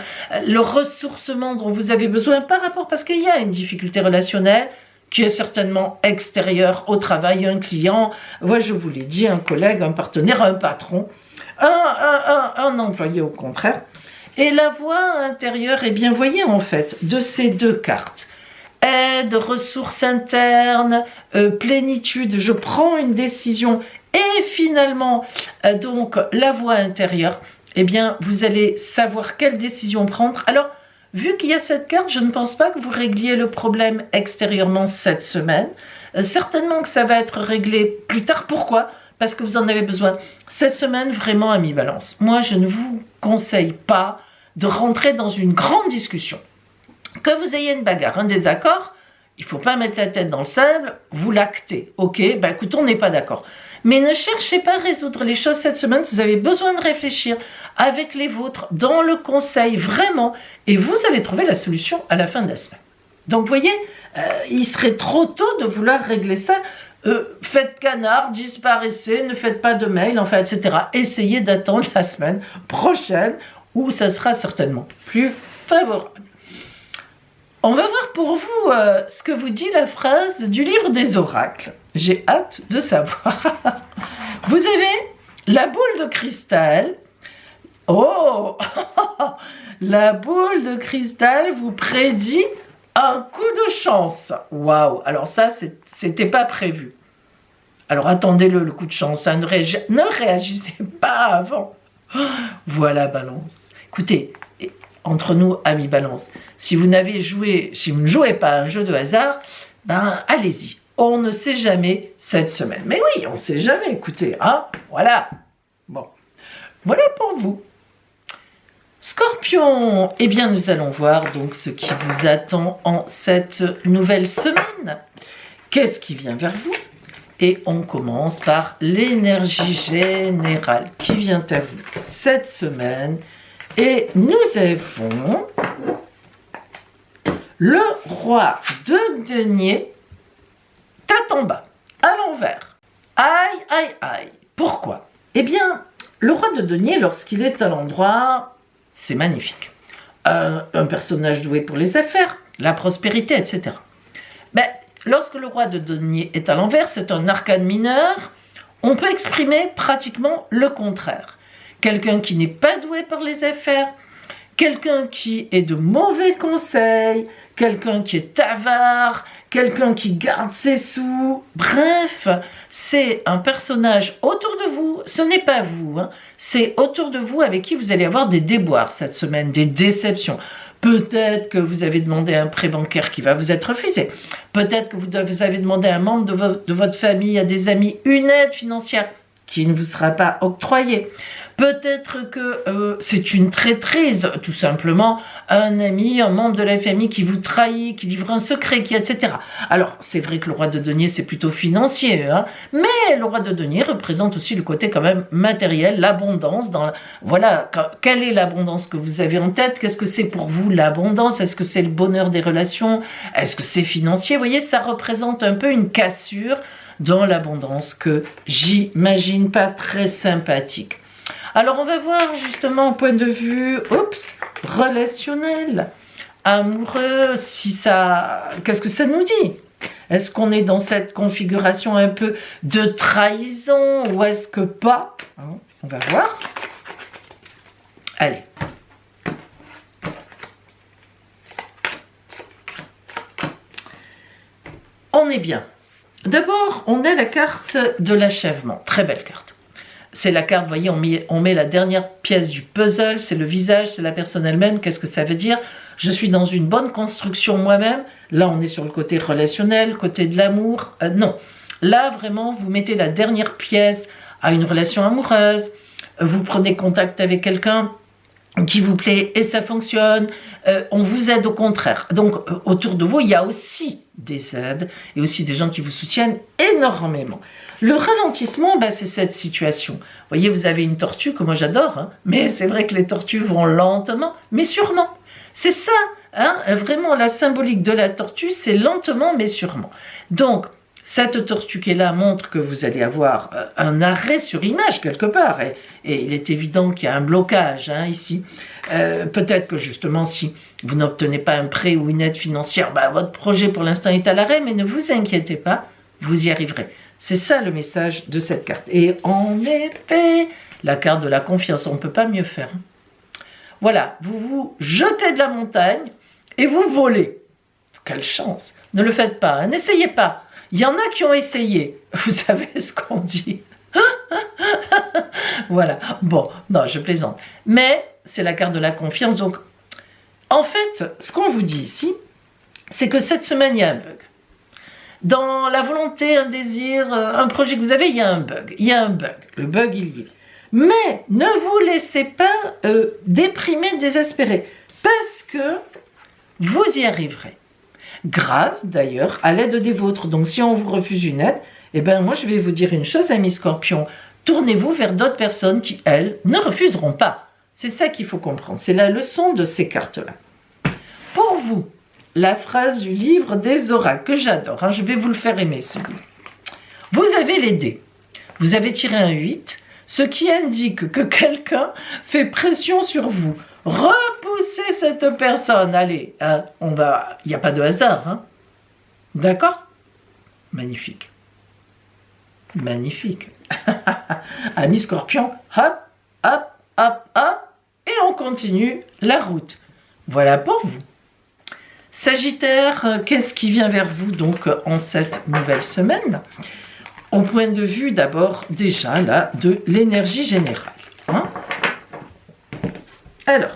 le ressourcement dont vous avez besoin par rapport, parce qu'il y a une difficulté relationnelle qui est certainement extérieure au travail, un client, moi je vous l'ai dit, un collègue, un partenaire, un patron, un employé au contraire. Et la voix intérieure, eh bien voyez en fait, de ces deux cartes, aide, ressources internes, plénitude, je prends une décision et finalement donc la voix intérieure, eh bien vous allez savoir quelle décision prendre. Alors vu qu'il y a cette carte, je ne pense pas que vous régliez le problème extérieurement cette semaine. Certainement que ça va être réglé plus tard. Pourquoi ? Parce que vous en avez besoin. Cette semaine, vraiment, amis Balance, moi, je ne vous conseille pas de rentrer dans une grande discussion. Que vous ayez une bagarre, un désaccord, il ne faut pas mettre la tête dans le sable, vous l'actez. Ok, écoute, on n'est pas d'accord. Mais ne cherchez pas à résoudre les choses cette semaine, vous avez besoin de réfléchir avec les vôtres, dans le conseil, vraiment, et vous allez trouver la solution à la fin de la semaine. Donc, vous voyez, il serait trop tôt de vouloir régler ça faites canard, disparaissez, ne faites pas de mail, enfin, etc. Essayez d'attendre la semaine prochaine où ça sera certainement plus favorable. On va voir pour vous ce que vous dit la phrase du livre des oracles. J'ai hâte de savoir. Vous avez la boule de cristal. Oh, la boule de cristal vous prédit un coup de chance. Waouh, alors ça, c'était pas prévu. Alors attendez-le, le coup de chance, hein. Ne réagissez pas avant. Voilà, Balance. Écoutez, entre nous, amis Balance, si vous ne jouez pas à un jeu de hasard, ben allez-y. On ne sait jamais cette semaine. Mais oui, on ne sait jamais, écoutez, hein, voilà. Bon, voilà pour vous. Scorpion, eh bien nous allons voir donc ce qui vous attend en cette nouvelle semaine. Qu'est-ce qui vient vers vous? Et on commence par l'énergie générale qui vient à vous cette semaine. Et nous avons le roi de denier, tête en bas, à l'envers. Aïe, aïe, aïe. Pourquoi? Eh bien, le roi de denier, lorsqu'il est à l'endroit, c'est magnifique. Un personnage doué pour les affaires, la prospérité, etc. Mais lorsque le roi de denier est à l'envers, c'est un arcane mineur, on peut exprimer pratiquement le contraire. Quelqu'un qui n'est pas doué par les affaires, quelqu'un qui est de mauvais conseils, quelqu'un qui est avare, quelqu'un qui garde ses sous. Bref, c'est un personnage autour de vous, ce n'est pas vous, hein. C'est autour de vous avec qui vous allez avoir des déboires cette semaine, des déceptions. Peut-être que vous avez demandé un prêt bancaire qui va vous être refusé. Peut-être que vous avez demandé à un membre de votre famille, à des amis, une aide financière qui ne vous sera pas octroyée. Peut-être que c'est une traîtrise, tout simplement, un ami, un membre de la famille qui vous trahit, qui livre un secret, etc. Alors, c'est vrai que le roi de denier, c'est plutôt financier, hein, mais le roi de denier représente aussi le côté quand même matériel, l'abondance. Voilà, quelle est l'abondance que vous avez en tête? Qu'est-ce que c'est pour vous l'abondance? Est-ce que c'est le bonheur des relations? Est-ce que c'est financier? Vous voyez, ça représente un peu une cassure dans l'abondance que j'imagine pas très sympathique. Alors, on va voir justement au point de vue, relationnel, amoureux, qu'est-ce que ça nous dit? Est-ce qu'on est dans cette configuration un peu de trahison ou est-ce que pas? On va voir. Allez. On est bien. D'abord, on a la carte de l'achèvement. Très belle carte. C'est la carte, vous voyez, on met la dernière pièce du puzzle, c'est le visage, c'est la personne elle-même. Qu'est-ce que ça veut dire? Je suis dans une bonne construction moi-même. Là, on est sur le côté relationnel, côté de l'amour. Non. Là, vraiment, vous mettez la dernière pièce à une relation amoureuse. Vous prenez contact avec quelqu'un qui vous plaît et ça fonctionne. On vous aide au contraire. Donc, autour de vous, il y a aussi des aides et aussi des gens qui vous soutiennent énormément. Le ralentissement, c'est cette situation. Vous voyez, vous avez une tortue que moi j'adore, hein, mais c'est vrai que les tortues vont lentement, mais sûrement. C'est ça, hein, vraiment la symbolique de la tortue, c'est lentement, mais sûrement. Donc, cette tortue qui est là montre que vous allez avoir un arrêt sur image quelque part. Et il est évident qu'il y a un blocage ici. Peut-être que justement, si vous n'obtenez pas un prêt ou une aide financière, votre projet pour l'instant est à l'arrêt, mais ne vous inquiétez pas, vous y arriverez. C'est ça le message de cette carte. Et en effet, la carte de la confiance, on ne peut pas mieux faire. Voilà, vous vous jetez de la montagne et vous volez. Quelle chance! Ne le faites pas, hein, n'essayez pas. Il y en a qui ont essayé. Vous savez ce qu'on dit. Voilà. Bon, non, je plaisante. Mais c'est la carte de la confiance. Donc, en fait, ce qu'on vous dit ici, c'est que cette semaine, il y a un bug. Dans la volonté, un désir, un projet que vous avez, il y a un bug. Il y a un bug. Le bug, il y est. Mais ne vous laissez pas déprimer, désespérer. Parce que vous y arriverez. Grâce, d'ailleurs, à l'aide des vôtres. Donc, si on vous refuse une aide, moi, je vais vous dire une chose, amis Scorpions. Tournez-vous vers d'autres personnes qui, elles, ne refuseront pas. C'est ça qu'il faut comprendre. C'est la leçon de ces cartes-là. Pour vous, la phrase du livre des oracles, que j'adore, je vais vous le faire aimer, ce livre. Vous avez les dés. Vous avez tiré un 8, ce qui indique que quelqu'un fait pression sur vous. Repoussez cette personne. Allez, hein, il n'y a pas de hasard. Hein. D'accord? Magnifique. Magnifique. Amis Scorpion, hop, hop, hop, hop, et on continue la route. Voilà pour vous. Sagittaire, qu'est-ce qui vient vers vous donc en cette nouvelle semaine? Au point de vue d'abord déjà là de l'énergie générale. Hein? Alors,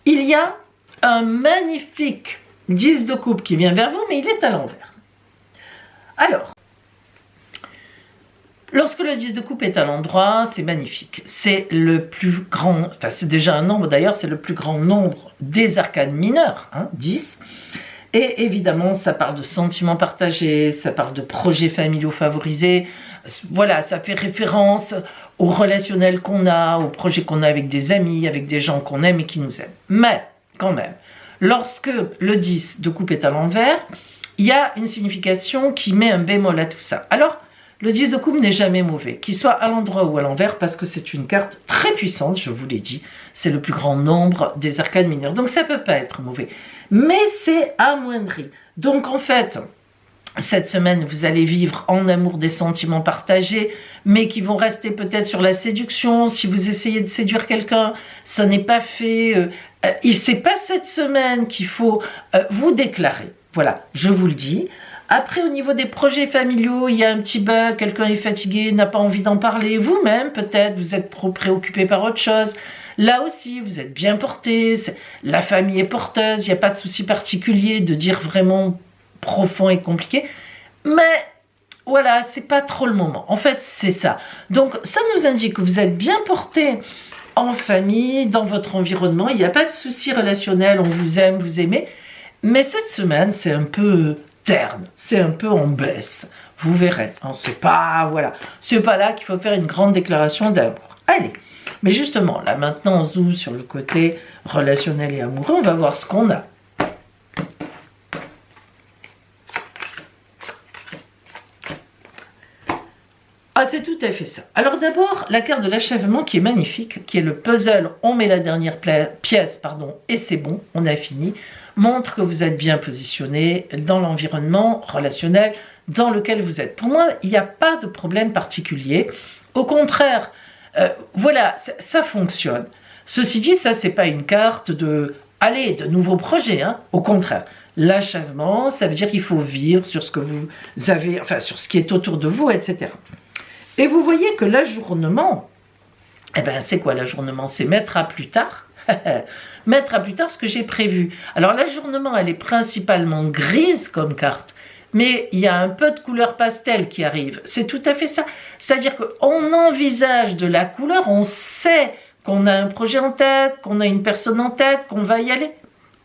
il y a un magnifique 10 de coupe qui vient vers vous, mais il est à l'envers. Alors, lorsque le 10 de coupe est à l'endroit, c'est magnifique. C'est le plus grand, enfin c'est déjà un nombre d'ailleurs, c'est le plus grand nombre des arcanes mineures, hein, 10. Et évidemment, ça parle de sentiments partagés, ça parle de projets familiaux favorisés. Voilà, ça fait référence au relationnel qu'on a, aux projets qu'on a avec des amis, avec des gens qu'on aime et qui nous aiment. Mais, quand même, lorsque le 10 de coupe est à l'envers, il y a une signification qui met un bémol à tout ça. Alors, le 10 de coupe n'est jamais mauvais, qu'il soit à l'endroit ou à l'envers, parce que c'est une carte très puissante, je vous l'ai dit. C'est le plus grand nombre des arcanes mineures. Donc ça ne peut pas être mauvais. Mais c'est amoindri. Donc en fait, cette semaine, vous allez vivre en amour des sentiments partagés, mais qui vont rester peut-être sur la séduction. Si vous essayez de séduire quelqu'un, ça n'est pas fait. C'est pas cette semaine qu'il faut vous déclarer. Voilà, je vous le dis. Après, au niveau des projets familiaux, il y a un petit bug, quelqu'un est fatigué, n'a pas envie d'en parler. Vous-même, peut-être, vous êtes trop préoccupé par autre chose. Là aussi, vous êtes bien porté, la famille est porteuse, il n'y a pas de souci particulier de dire vraiment profond et compliqué. Mais voilà, c'est pas trop le moment. En fait, c'est ça. Donc, ça nous indique que vous êtes bien porté en famille, dans votre environnement. Il n'y a pas de souci relationnel, on vous aime, vous aimez. Mais cette semaine, c'est un peu terne, c'est un peu en baisse. Vous verrez, hein, c'est pas là qu'il faut faire une grande déclaration d'amour. Allez, mais justement, là maintenant on zoome sur le côté relationnel et amoureux, on va voir ce qu'on a. Ah, c'est tout à fait ça. Alors d'abord, la carte de l'achèvement qui est magnifique, qui est le puzzle, on met la dernière pièce, et c'est bon, on a fini, montre que vous êtes bien positionné dans l'environnement relationnel dans lequel vous êtes. Pour moi, il n'y a pas de problème particulier. Au contraire, voilà, ça fonctionne. Ceci dit, ça, c'est pas une carte de nouveaux projets, hein. Au contraire. L'achèvement, ça veut dire qu'il faut vivre sur ce que vous avez, enfin, sur ce qui est autour de vous, etc. Et vous voyez que l'ajournement, eh ben, c'est quoi l'ajournement? C'est mettre à plus tard. Mettre à plus tard ce que j'ai prévu. Alors l'ajournement, elle est principalement grise comme carte, mais il y a un peu de couleur pastel qui arrive. C'est tout à fait ça. C'est-à-dire qu'on envisage de la couleur, on sait qu'on a un projet en tête, qu'on a une personne en tête, qu'on va y aller.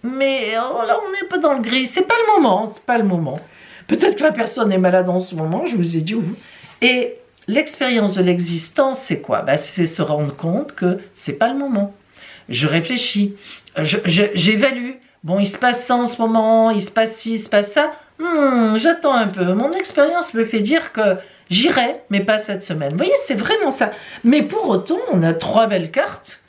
Mais là, on est un peu dans le gris. C'est pas le moment, c'est pas le moment. Peut-être que la personne est malade en ce moment, je vous ai dit. Et l'expérience de l'existence, c'est quoi? C'est se rendre compte que c'est pas le moment. Je réfléchis, j'évalue. Bon, il se passe ça en ce moment, il se passe ci, il se passe ça. J'attends un peu. Mon expérience me fait dire que j'irai, mais pas cette semaine. Vous voyez, c'est vraiment ça. Mais pour autant, on a 3 belles cartes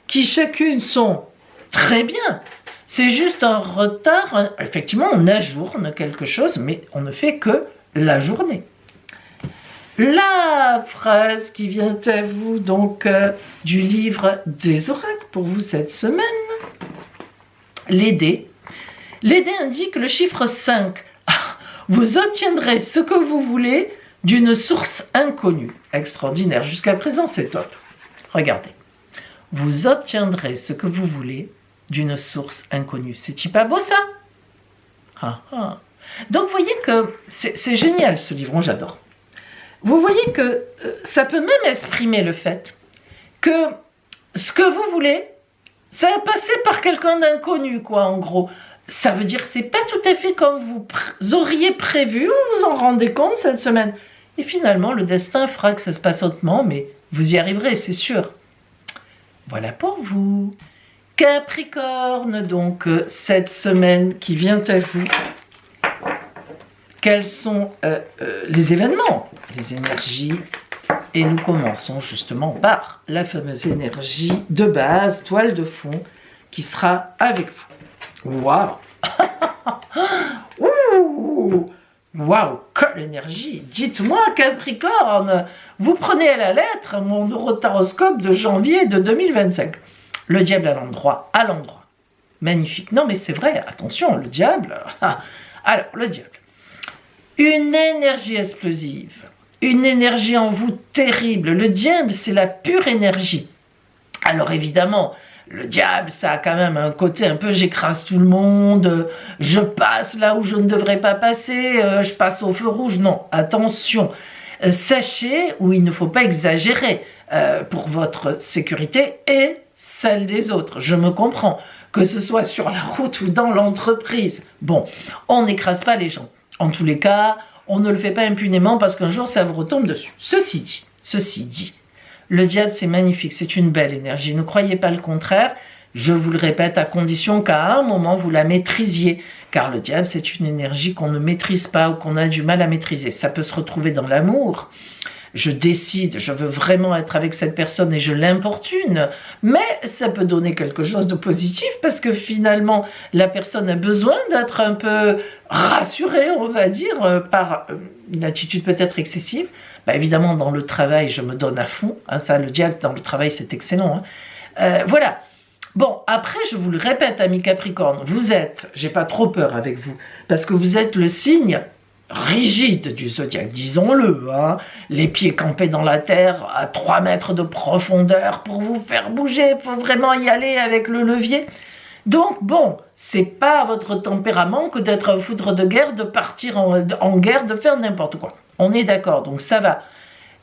qui chacune sont très bien. C'est juste un retard. Effectivement, on ajourne quelque chose, mais on ne fait que la journée. La phrase qui vient à vous donc du livre des oracles pour vous cette semaine. Les dés. Les dés indiquent le chiffre 5. Vous obtiendrez ce que vous voulez d'une source inconnue. Extraordinaire. Jusqu'à présent, c'est top. Regardez. Vous obtiendrez ce que vous voulez d'une source inconnue. C'est-il pas beau ça? Donc, vous voyez que c'est génial ce livre, j'adore. Vous voyez que ça peut même exprimer le fait que ce que vous voulez, ça va passer par quelqu'un d'inconnu, quoi, en gros. Ça veut dire que c'est pas tout à fait comme vous auriez prévu, vous vous en rendez compte cette semaine. Et finalement, le destin fera que ça se passe autrement, mais vous y arriverez, c'est sûr. Voilà pour vous. Capricorne, donc cette semaine qui vient à vous, quels sont les événements, les énergies? Et nous commençons justement par la fameuse énergie de base, toile de fond, qui sera avec vous. Waouh! Waouh, quelle énergie! Dites-moi, Capricorne, vous prenez à la lettre mon neurotaroscope de janvier de 2025. Le diable à l'endroit, magnifique. Non mais c'est vrai, attention, le diable. Alors, le diable. Une énergie explosive, une énergie en vous terrible. Le diable, c'est la pure énergie. Alors évidemment, le diable, ça a quand même un côté un peu j'écrase tout le monde, je passe là où je ne devrais pas passer, je passe au feu rouge. Non, attention, sachez où il ne faut pas exagérer pour votre sécurité et celle des autres. Je me comprends, que ce soit sur la route ou dans l'entreprise. Bon, on n'écrase pas les gens. En tous les cas, on ne le fait pas impunément parce qu'un jour ça vous retombe dessus. Ceci dit, le diable c'est magnifique, c'est une belle énergie. Ne croyez pas le contraire, je vous le répète, à condition qu'à un moment vous la maîtrisiez. Car le diable c'est une énergie qu'on ne maîtrise pas ou qu'on a du mal à maîtriser. Ça peut se retrouver dans l'amour. Je décide, je veux vraiment être avec cette personne et je l'importune, mais ça peut donner quelque chose de positif parce que finalement la personne a besoin d'être un peu rassurée, on va dire, par une attitude peut-être excessive. Bah, évidemment dans le travail je me donne à fond, hein, ça le diable dans le travail c'est excellent. Hein. Voilà. Bon, après, je vous le répète, amis Capricorne, vous êtes, j'ai pas trop peur avec vous, parce que vous êtes le signe rigide du zodiaque, disons-le, hein, les pieds campés dans la terre à 3 mètres de profondeur pour vous faire bouger, il faut vraiment y aller avec le levier. Donc bon, c'est pas votre tempérament que d'être un foudre de guerre, de partir en guerre, de faire n'importe quoi. On est d'accord, donc ça va.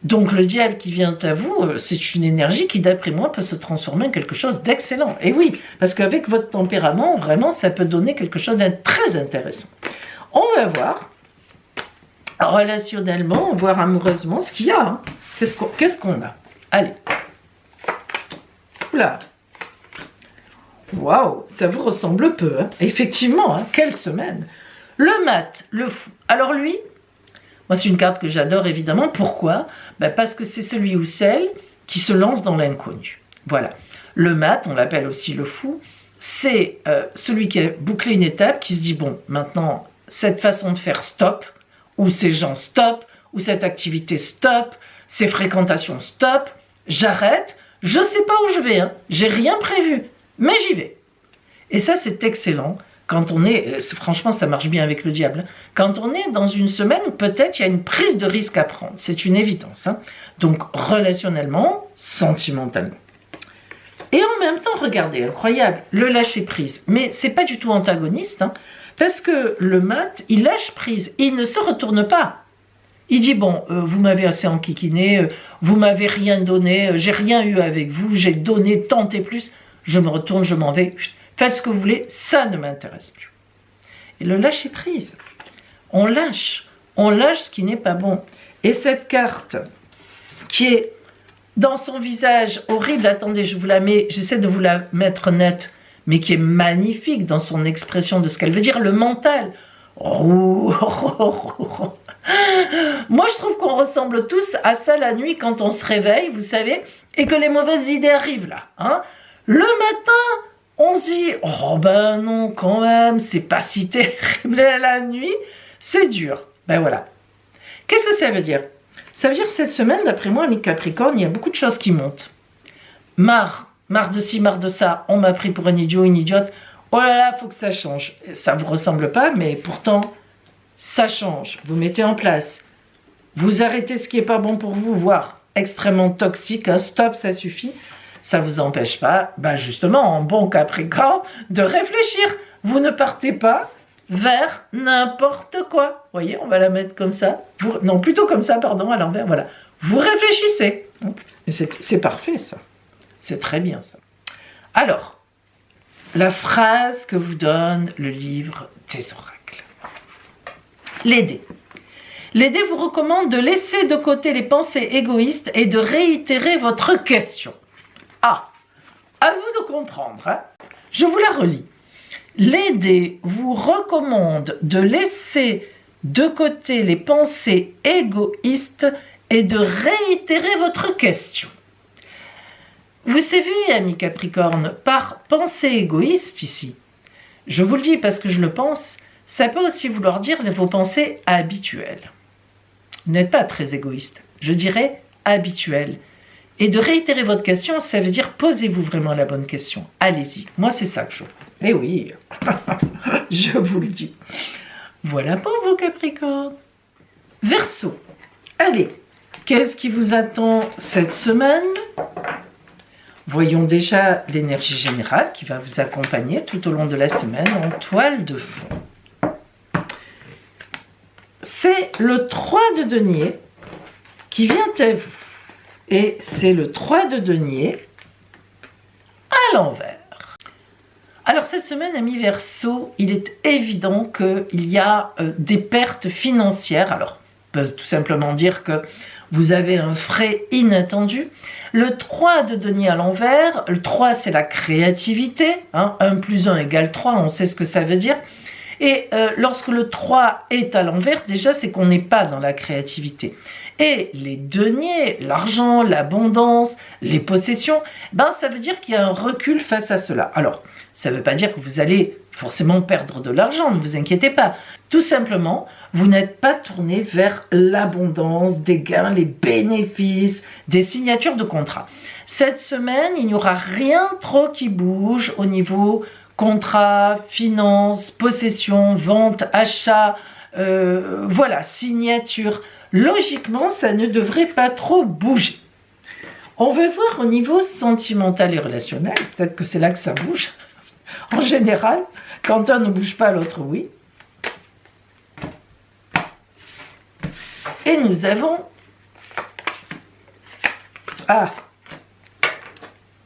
Donc le diable qui vient à vous, c'est une énergie qui d'après moi peut se transformer en quelque chose d'excellent. Et oui, parce qu'avec votre tempérament, vraiment ça peut donner quelque chose de très intéressant. On va voir relationnellement, voire amoureusement, ce qu'il y a. Hein. Qu'est-ce qu'on a? Allez. Oula. Waouh, ça vous ressemble peu. Hein. Effectivement, hein, quelle semaine. Le mat, le fou. Alors lui, moi c'est une carte que j'adore évidemment. Pourquoi? Ben parce que c'est celui ou celle qui se lance dans l'inconnu. Voilà. Le mat, on l'appelle aussi le fou, c'est celui qui a bouclé une étape, qui se dit, bon, maintenant, cette façon de faire stop, ou ces gens stop, ou cette activité stop, ces fréquentations stop, j'arrête, je sais pas où je vais, hein, j'ai rien prévu, mais j'y vais. Et ça c'est excellent, quand on est, franchement ça marche bien avec le diable, quand on est dans une semaine où peut-être il y a une prise de risque à prendre, c'est une évidence, hein. Donc relationnellement, sentimentalement. Et en même temps, regardez, incroyable, le lâcher prise, mais c'est pas du tout antagoniste, hein. Parce que le mat, il lâche prise, il ne se retourne pas. Il dit, bon, vous m'avez assez enquiquiné, vous m'avez rien donné, j'ai rien eu avec vous, j'ai donné tant et plus, je me retourne, je m'en vais, faites ce que vous voulez, ça ne m'intéresse plus. Et le lâcher prise, on lâche ce qui n'est pas bon. Et cette carte, qui est dans son visage horrible, attendez, je vous la mets, j'essaie de vous la mettre nette, mais qui est magnifique dans son expression de ce qu'elle veut dire, le mental. Moi, je trouve qu'on ressemble tous à ça la nuit quand on se réveille, vous savez, et que les mauvaises idées arrivent là. Hein. Le matin, on se dit, oh ben non, quand même, c'est pas si terrible la nuit, c'est dur. Ben voilà. Qu'est-ce que ça veut dire? Ça veut dire que cette semaine, d'après moi, ami Capricorne, il y a beaucoup de choses qui montent. Marre de ci, marre de ça, on m'a pris pour un idiot, une idiote, oh là là, faut que ça change. Ça ne vous ressemble pas, mais pourtant, ça change. Vous mettez en place. Vous arrêtez ce qui n'est pas bon pour vous, voire extrêmement toxique, hein, stop, ça suffit. Ça ne vous empêche pas, ben justement, en bon Capricorne, de réfléchir. Vous ne partez pas vers n'importe quoi. Vous voyez, on va la mettre comme ça. Non, plutôt comme ça, pardon, à l'envers, voilà. Vous réfléchissez. C'est parfait, ça. C'est très bien ça. Alors, la phrase que vous donne le livre des oracles. Les dés. Les dés vous recommandent de laisser de côté les pensées égoïstes et de réitérer votre question. Ah, À vous de comprendre, hein. Je vous la relis. Les dés vous recommandent de laisser de côté les pensées égoïstes et de réitérer votre question. Vous savez, ami Capricorne, par pensée égoïste ici, je vous le dis parce que je le pense, ça peut aussi vouloir dire vos pensées habituelles. Vous n'êtes pas très égoïste, je dirais habituelles. Et de réitérer votre question, ça veut dire posez-vous vraiment la bonne question. Allez-y, moi c'est ça que je vois. Eh oui, je vous le dis. Voilà pour vous Capricorne. Verseau, allez, qu'est-ce qui vous attend cette semaine ? Voyons déjà l'énergie générale qui va vous accompagner tout au long de la semaine en toile de fond. C'est le 3 de denier qui vient à vous. Et c'est le 3 de denier à l'envers. Alors cette semaine, amis Verseau, il est évident qu'il y a des pertes financières. Alors, on peut tout simplement dire que vous avez un frais inattendu. Le 3 de denier à l'envers, le 3 c'est la créativité, hein, 1 plus 1 égale 3, on sait ce que ça veut dire. Et lorsque le 3 est à l'envers, déjà c'est qu'on n'est pas dans la créativité. Et les deniers, l'argent, l'abondance, les possessions, ben ça veut dire qu'il y a un recul face à cela. Alors, ça ne veut pas dire que vous allez forcément perdre de l'argent, ne vous inquiétez pas. Tout simplement, vous n'êtes pas tourné vers l'abondance, des gains, les bénéfices, des signatures de contrats. Cette semaine, il n'y aura rien trop qui bouge au niveau contrat, finance, possession, vente, achat, voilà, signature. Logiquement, ça ne devrait pas trop bouger. On va voir au niveau sentimental et relationnel, peut-être que c'est là que ça bouge. En général, quand un ne bouge pas, l'autre oui. Et nous avons... Ah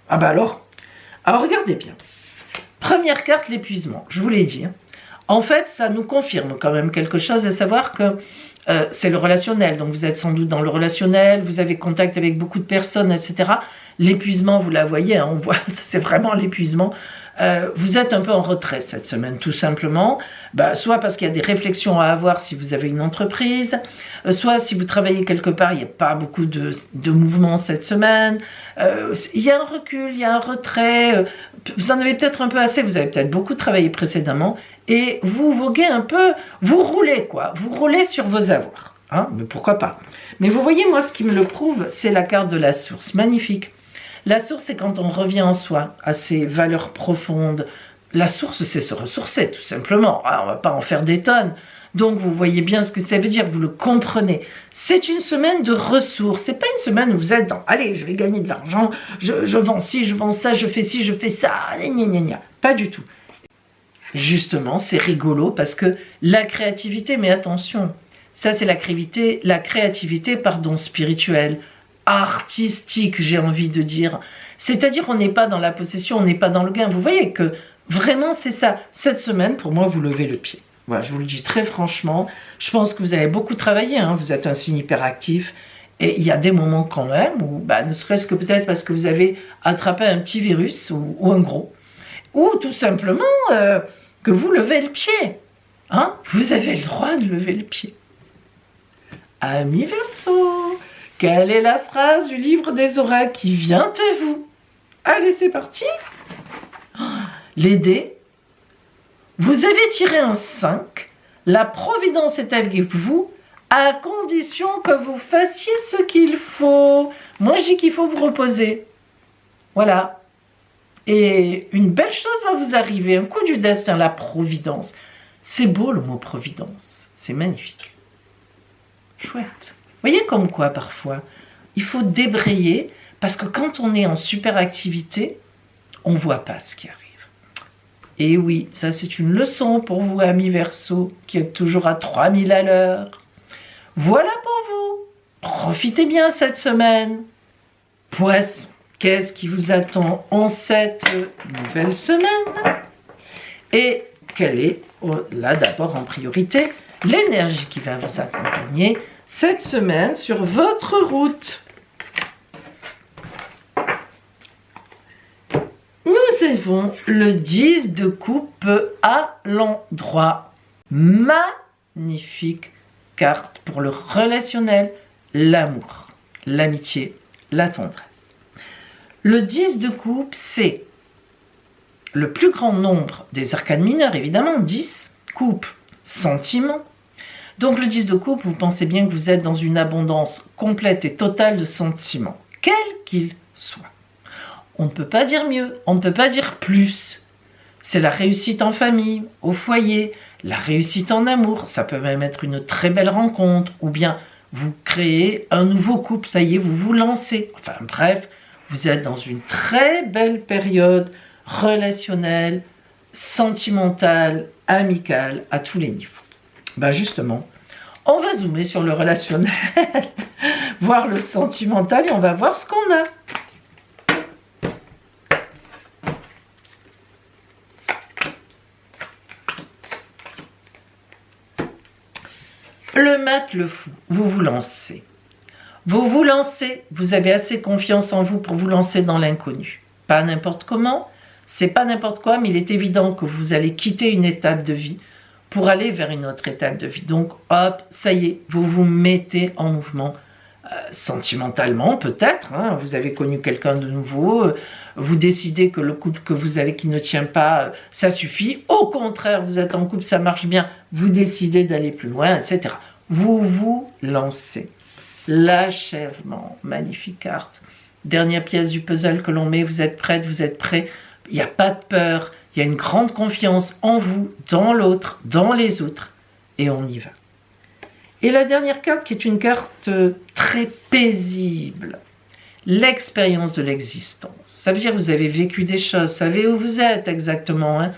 bah alors regardez bien. Première carte, l'épuisement, je vous l'ai dit. En fait, ça nous confirme quand même quelque chose, à savoir que c'est le relationnel. Donc vous êtes sans doute dans le relationnel, vous avez contact avec beaucoup de personnes, etc. L'épuisement, vous la voyez, hein, on voit, c'est vraiment l'épuisement. Vous êtes un peu en retrait cette semaine, tout simplement. Soit parce qu'il y a des réflexions à avoir si vous avez une entreprise, soit si vous travaillez quelque part, il n'y a pas beaucoup de mouvements cette semaine. Il y a un recul, il y a un retrait. Vous en avez peut-être un peu assez, vous avez peut-être beaucoup travaillé précédemment, et vous voguez un peu, vous roulez quoi, vous roulez sur vos avoirs. Hein, mais pourquoi pas. Mais vous voyez, moi, ce qui me le prouve, c'est la carte de la source. Magnifique. La source, c'est quand on revient en soi, à ses valeurs profondes. La source, c'est se ressourcer, tout simplement. Ah, on ne va pas en faire des tonnes. Donc, vous voyez bien ce que ça veut dire, vous le comprenez. C'est une semaine de ressources. C'est pas une semaine où vous êtes dans « Allez, je vais gagner de l'argent, je vends ci, je vends ça, je fais ci, je fais ça. » Gna, gna, gna. Pas du tout. Justement, c'est rigolo parce que la créativité, mais attention, ça, c'est la créativité, spirituelle, artistique, j'ai envie de dire. C'est-à-dire, on n'est pas dans la possession, on n'est pas dans le gain. Vous voyez que vraiment, c'est ça. Cette semaine, pour moi, vous levez le pied. Voilà, je vous le dis très franchement. Je pense que vous avez beaucoup travaillé. Hein, vous êtes un signe hyperactif. Et il y a des moments quand même où, ne serait-ce que peut-être parce que vous avez attrapé un petit virus ou un gros. Ou tout simplement que vous levez le pied. Hein, vous avez le droit de lever le pied. Amis Verseau, quelle est la phrase du livre des oracles qui vient à vous? Allez, c'est parti. Les dés. Vous avez tiré un 5. La providence est avec vous, à condition que vous fassiez ce qu'il faut. Moi, je dis qu'il faut vous reposer. Voilà. Et une belle chose va vous arriver. Un coup du destin, la providence. C'est beau le mot providence. C'est magnifique. Chouette. Vous voyez comme quoi, parfois, il faut débrayer, parce que quand on est en super activité, on ne voit pas ce qui arrive. Et oui, ça c'est une leçon pour vous, amis Verseau, qui êtes toujours à 3000 à l'heure. Voilà pour vous. Profitez bien cette semaine. Poisson, qu'est-ce qui vous attend en cette nouvelle semaine? Et quelle est, là d'abord en priorité, l'énergie qui va vous accompagner cette semaine sur votre route? avons le 10 de coupe à l'endroit. Magnifique carte pour le relationnel, l'amour, l'amitié, la tendresse. Le 10 de coupe, c'est le plus grand nombre des arcanes mineures, évidemment, 10, coupe, sentiment. Donc le 10 de coupe, vous pensez bien que vous êtes dans une abondance complète et totale de sentiments, quels qu'ils soient. On ne peut pas dire mieux, on ne peut pas dire plus. C'est la réussite en famille, au foyer, la réussite en amour, ça peut même être une très belle rencontre, ou bien vous créez un nouveau couple, ça y est, vous vous lancez. Enfin bref, vous êtes dans une très belle période relationnelle, sentimentale, amicale, à tous les niveaux. Ben justement, on va zoomer sur le relationnel, voir le sentimental et on va voir ce qu'on a. Le mat, le fou, vous vous lancez. Vous vous lancez, vous avez assez confiance en vous pour vous lancer dans l'inconnu. Pas n'importe comment, c'est pas n'importe quoi, mais il est évident que vous allez quitter une étape de vie pour aller vers une autre étape de vie. Donc hop, ça y est, vous vous mettez en mouvement sentimentalement peut-être, hein, vous avez connu quelqu'un de nouveau, vous décidez que le couple que vous avez qui ne tient pas, ça suffit. Au contraire, vous êtes en couple, ça marche bien, vous décidez d'aller plus loin, etc. Vous vous lancez. L'achèvement, magnifique carte. Dernière pièce du puzzle que l'on met, vous êtes prête, vous êtes prêt. Il n'y a pas de peur, il y a une grande confiance en vous, dans l'autre, dans les autres, et on y va. Et la dernière carte qui est une carte très paisible, l'expérience de l'existence. Ça veut dire que vous avez vécu des choses, vous savez où vous êtes exactement, hein.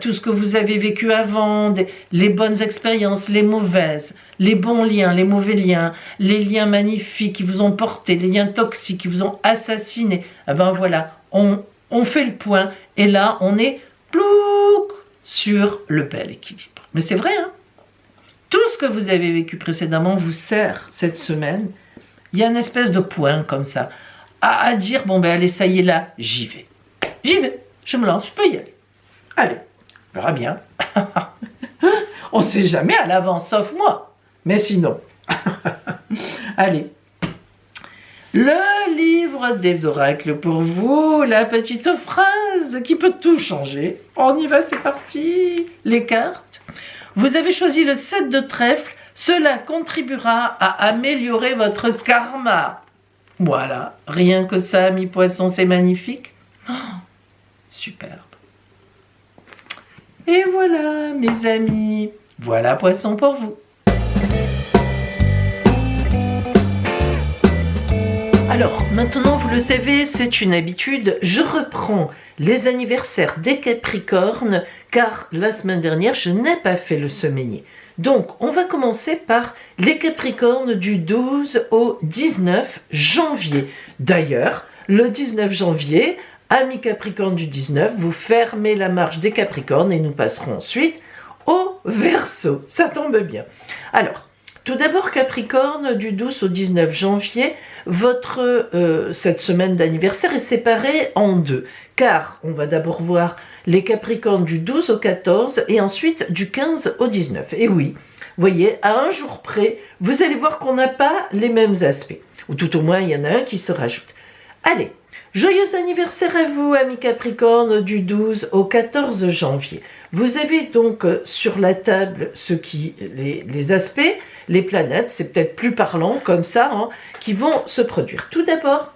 Tout ce que vous avez vécu avant, les bonnes expériences, les mauvaises, les bons liens, les mauvais liens, les liens magnifiques qui vous ont porté, les liens toxiques qui vous ont assassiné. Eh ben voilà, on fait le point et là on est plouc sur le bel équilibre. Mais c'est vrai, hein, tout ce que vous avez vécu précédemment vous sert cette semaine. Il y a une espèce de point comme ça à dire, bon ben allez, ça y est là, j'y vais, je me lance, je peux y aller. Allez, on verra bien. On ne sait jamais à l'avance, sauf moi. Mais sinon. Allez. Le livre des oracles pour vous, la petite phrase qui peut tout changer. On y va, c'est parti. Les cartes. Vous avez choisi le 7 de trèfle. Cela contribuera à améliorer votre karma. Voilà, rien que ça, mi-poisson, c'est magnifique. Oh, superbe. Et voilà, mes amis, voilà poisson pour vous. Alors, maintenant, vous le savez, c'est une habitude, je reprends les anniversaires des Capricornes, car la semaine dernière, je n'ai pas fait le semainier. Donc, on va commencer par les Capricornes du 12 au 19 janvier. D'ailleurs, le 19 janvier, amis Capricorne du 19, vous fermez la marche des Capricornes et nous passerons ensuite au Verseau. Ça tombe bien. Alors, tout d'abord Capricorne, du 12 au 19 janvier, cette semaine d'anniversaire est séparée en deux. Car on va d'abord voir les Capricornes du 12 au 14 et ensuite du 15 au 19. Et oui, vous voyez, à un jour près, vous allez voir qu'on n'a pas les mêmes aspects. Ou tout au moins, il y en a un qui se rajoute. Allez, joyeux anniversaire à vous, amis Capricorne, du 12 au 14 janvier. Vous avez donc sur la table les aspects, les planètes, c'est peut-être plus parlant comme ça, hein, qui vont se produire. Tout d'abord,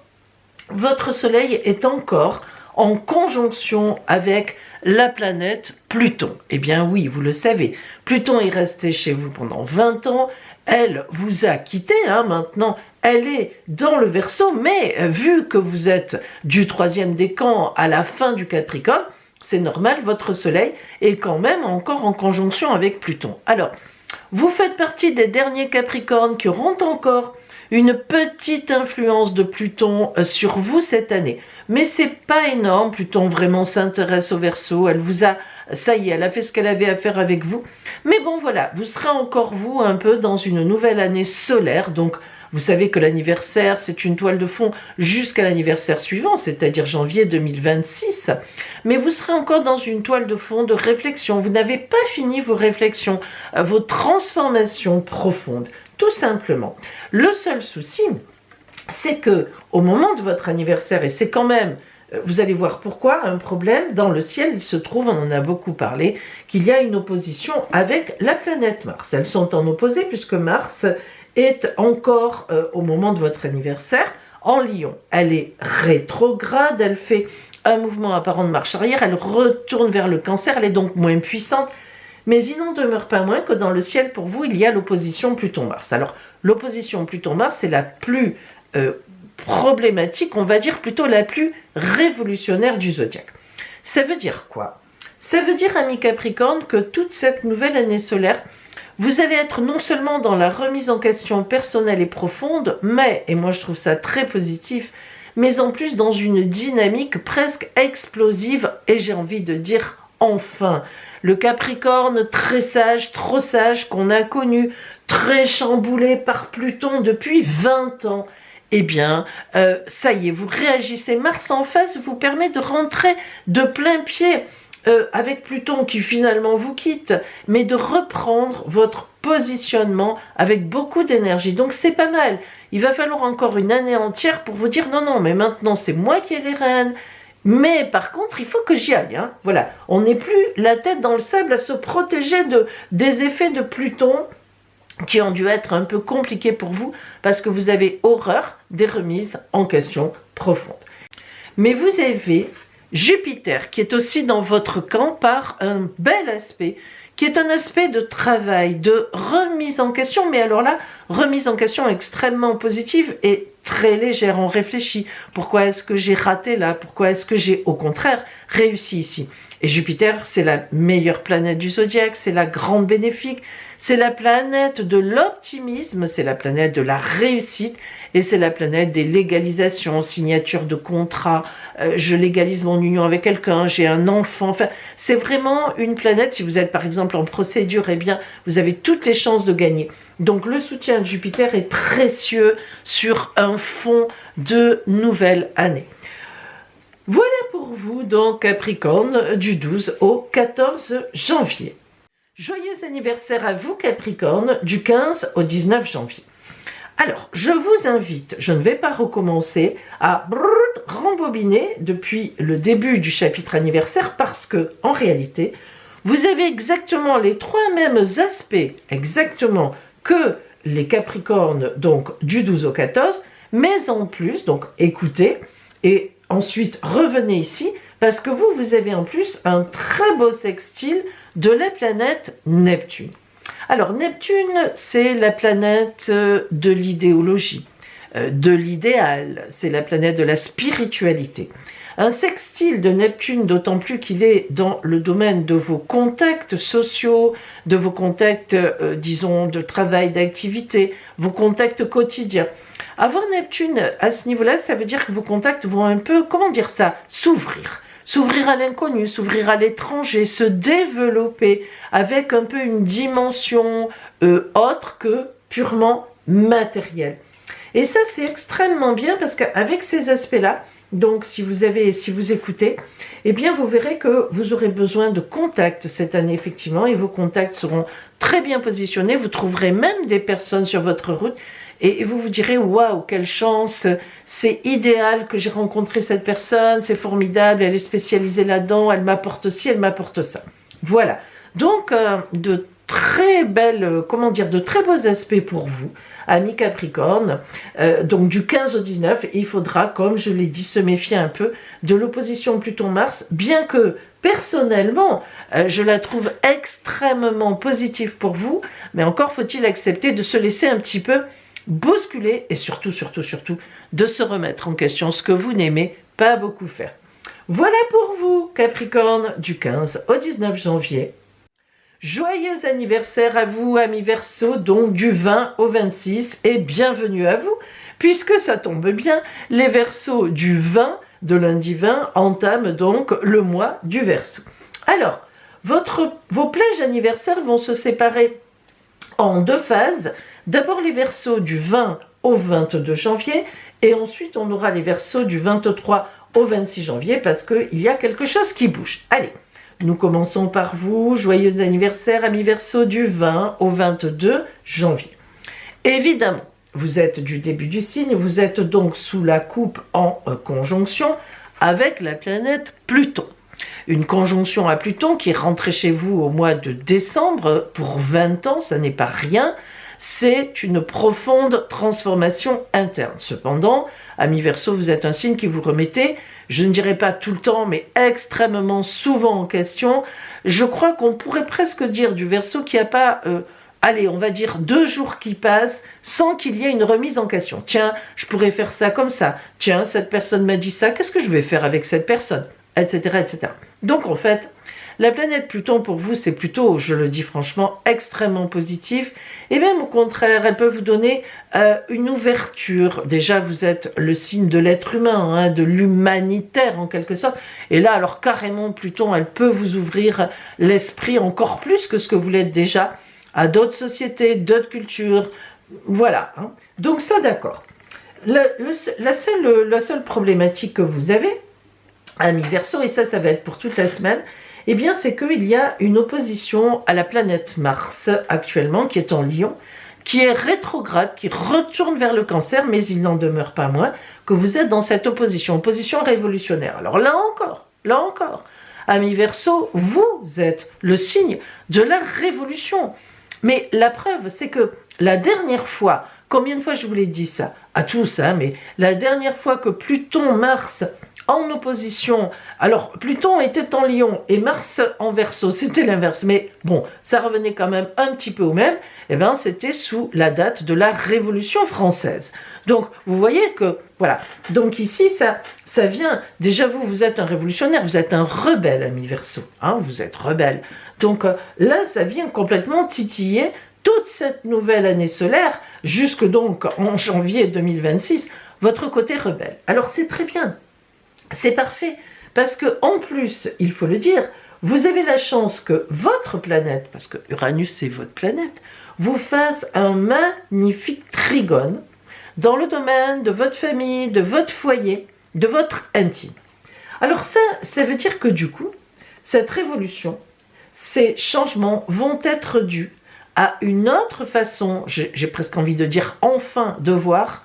votre soleil est encore en conjonction avec la planète Pluton. Eh bien oui, vous le savez, Pluton est resté chez vous pendant 20 ans, elle vous a quitté, hein, maintenant elle est dans le Verseau, mais vu que vous êtes du 3e décan à la fin du Capricorne, c'est normal, votre soleil est quand même encore en conjonction avec Pluton. Alors, vous faites partie des derniers Capricornes qui auront encore une petite influence de Pluton sur vous cette année. Mais c'est pas énorme, Pluton vraiment s'intéresse au Verseau, elle vous a, ça y est, elle a fait ce qu'elle avait à faire avec vous. Mais bon voilà, vous serez encore vous un peu dans une nouvelle année solaire, donc Vous savez que l'anniversaire, c'est une toile de fond jusqu'à l'anniversaire suivant, c'est-à-dire janvier 2026. Mais vous serez encore dans une toile de fond de réflexion. Vous n'avez pas fini vos réflexions, vos transformations profondes, tout simplement. Le seul souci, c'est que au moment de votre anniversaire, et c'est quand même, vous allez voir pourquoi, un problème, dans le ciel, il se trouve, on en a beaucoup parlé, qu'il y a une opposition avec la planète Mars. Elles sont en opposé puisque Mars est encore, au moment de votre anniversaire, en Lion. Elle est rétrograde, elle fait un mouvement apparent de marche arrière, elle retourne vers le Cancer, elle est donc moins puissante. Mais il n'en demeure pas moins que dans le ciel, pour vous, il y a l'opposition Pluton-Mars. Alors, l'opposition Pluton-Mars, c'est la plus problématique, on va dire plutôt la plus révolutionnaire du zodiaque. Ça veut dire quoi? Ça veut dire, amis Capricorne, que toute cette nouvelle année solaire, vous allez être non seulement dans la remise en question personnelle et profonde, mais, et moi je trouve ça très positif, mais en plus dans une dynamique presque explosive, et j'ai envie de dire enfin. Le Capricorne très sage, trop sage, qu'on a connu, très chamboulé par Pluton depuis 20 ans, eh bien, ça y est, vous réagissez. Mars en face vous permet de rentrer de plein pied avec Pluton qui finalement vous quitte, mais de reprendre votre positionnement avec beaucoup d'énergie. Donc c'est pas mal. Il va falloir encore une année entière pour vous dire non, mais maintenant c'est moi qui ai les rênes. Mais par contre, il faut que j'y aille. Hein. Voilà, on n'est plus la tête dans le sable à se protéger des effets de Pluton qui ont dû être un peu compliqués pour vous parce que vous avez horreur des remises en question profondes. Mais vous avez Jupiter qui est aussi dans votre camp par un bel aspect, qui est un aspect de travail, de remise en question, mais alors là, remise en question extrêmement positive et très légère, on réfléchit. Pourquoi est-ce que j'ai raté là? Pourquoi est-ce que j'ai au contraire réussi ici? Et Jupiter, c'est la meilleure planète du zodiaque, c'est la grande bénéfique, c'est la planète de l'optimisme, c'est la planète de la réussite et c'est la planète des légalisations, signature de contrats, je légalise mon union avec quelqu'un, j'ai un enfant, enfin c'est vraiment une planète, si vous êtes par exemple en procédure, eh bien vous avez toutes les chances de gagner. Donc le soutien de Jupiter est précieux sur un fond de nouvelle année. Voilà pour vous donc Capricorne du 12 au 14 janvier. Joyeux anniversaire à vous Capricorne du 15 au 19 janvier. Alors, je vous invite, je ne vais pas recommencer, à rembobiner depuis le début du chapitre anniversaire parce que, en réalité, vous avez exactement les trois mêmes aspects, exactement, que les Capricornes, donc du 12 au 14, mais en plus, donc écoutez, et ensuite revenez ici, parce que vous avez en plus un très beau sextile de la planète Neptune. Alors Neptune, c'est la planète de l'idéologie, de l'idéal, c'est la planète de la spiritualité. Un sextile de Neptune, d'autant plus qu'il est dans le domaine de vos contacts sociaux, de vos contacts, disons, de travail, d'activité, vos contacts quotidiens. Avoir Neptune à ce niveau-là, ça veut dire que vos contacts vont un peu, comment dire ça, s'ouvrir. S'ouvrir à l'inconnu, s'ouvrir à l'étranger, se développer avec un peu une dimension autre que purement matérielle. Et ça, c'est extrêmement bien parce qu'avec ces aspects-là, donc si vous écoutez, eh bien vous verrez que vous aurez besoin de contacts cette année effectivement et vos contacts seront très bien positionnés. Vous trouverez même des personnes sur votre route et vous vous direz waouh, quelle chance, c'est idéal que j'ai rencontré cette personne, c'est formidable, elle est spécialisée là-dedans, elle m'apporte ci, elle m'apporte ça. Voilà, donc de très belles, comment dire, de très beaux aspects pour vous, amis Capricorne, donc du 15 au 19, il faudra, comme je l'ai dit, se méfier un peu de l'opposition Pluton-Mars, bien que personnellement, je la trouve extrêmement positive pour vous, mais encore faut-il accepter de se laisser un petit peu bousculer et surtout de se remettre en question, ce que vous n'aimez pas beaucoup faire. Voilà pour vous, Capricorne, du 15 au 19 janvier. Joyeux anniversaire à vous, amis Verseau, donc du 20 au 26, et bienvenue à vous, puisque ça tombe bien, les Verseaux du 20, de lundi 20, entament donc le mois du Verseau. Alors, vos plages anniversaires vont se séparer en deux phases. D'abord les Verseaux du 20 au 22 janvier. Et ensuite, on aura les Verseaux du 23 au 26 janvier parce qu'il y a quelque chose qui bouge. Allez, nous commençons par vous. Joyeux anniversaire, amis Verseaux, du 20 au 22 janvier. Évidemment, vous êtes du début du signe, vous êtes donc sous la coupe en conjonction avec la planète Pluton. Une conjonction à Pluton qui est rentrée chez vous au mois de décembre pour 20 ans, ça n'est pas rien. C'est une profonde transformation interne. Cependant, amis Verseau, vous êtes un signe qui vous remettez, je ne dirais pas tout le temps, mais extrêmement souvent en question. Je crois qu'on pourrait presque dire du Verseau qu'il n'y a pas, allez, on va dire 2 jours qui passent sans qu'il y ait une remise en question. Tiens, je pourrais faire ça comme ça. Tiens, cette personne m'a dit ça, qu'est-ce que je vais faire avec cette personne, etc., etc. Donc en fait, la planète Pluton pour vous, c'est plutôt, je le dis franchement, extrêmement positif. Et même au contraire, elle peut vous donner une ouverture. Déjà, vous êtes le signe de l'être humain, hein, de l'humanitaire en quelque sorte. Et là, alors carrément, Pluton, elle peut vous ouvrir l'esprit encore plus que ce que vous l'êtes déjà à d'autres sociétés, d'autres cultures. Voilà. Hein. Donc ça, d'accord. La seule problématique que vous avez, amis Verseau, et ça va être pour toute la semaine, eh bien, c'est qu'il y a une opposition à la planète Mars actuellement, qui est en Lion, qui est rétrograde, qui retourne vers le Cancer, mais il n'en demeure pas moins que vous êtes dans cette opposition révolutionnaire. Alors là encore, amis Verseau, vous êtes le signe de la révolution. Mais la preuve, c'est que la dernière fois, combien de fois je vous l'ai dit ça, à tous, hein, mais la dernière fois que Pluton-Mars en opposition, alors Pluton était en Lion et Mars en Verseau, c'était l'inverse, mais bon, ça revenait quand même un petit peu au même, et bien c'était sous la date de la Révolution française. Donc vous voyez que, voilà, donc ici ça vient, déjà vous êtes un révolutionnaire, vous êtes un rebelle, ami Verseau, hein, vous êtes rebelle. Donc là, ça vient complètement titiller toute cette nouvelle année solaire, jusque donc en janvier 2026, votre côté rebelle. Alors c'est très bien. C'est parfait, parce que en plus, il faut le dire, vous avez la chance que votre planète, parce que Uranus c'est votre planète, vous fasse un magnifique trigone dans le domaine de votre famille, de votre foyer, de votre intime. Alors ça veut dire que du coup, cette révolution, ces changements vont être dus à une autre façon, j'ai presque envie de dire enfin, de voir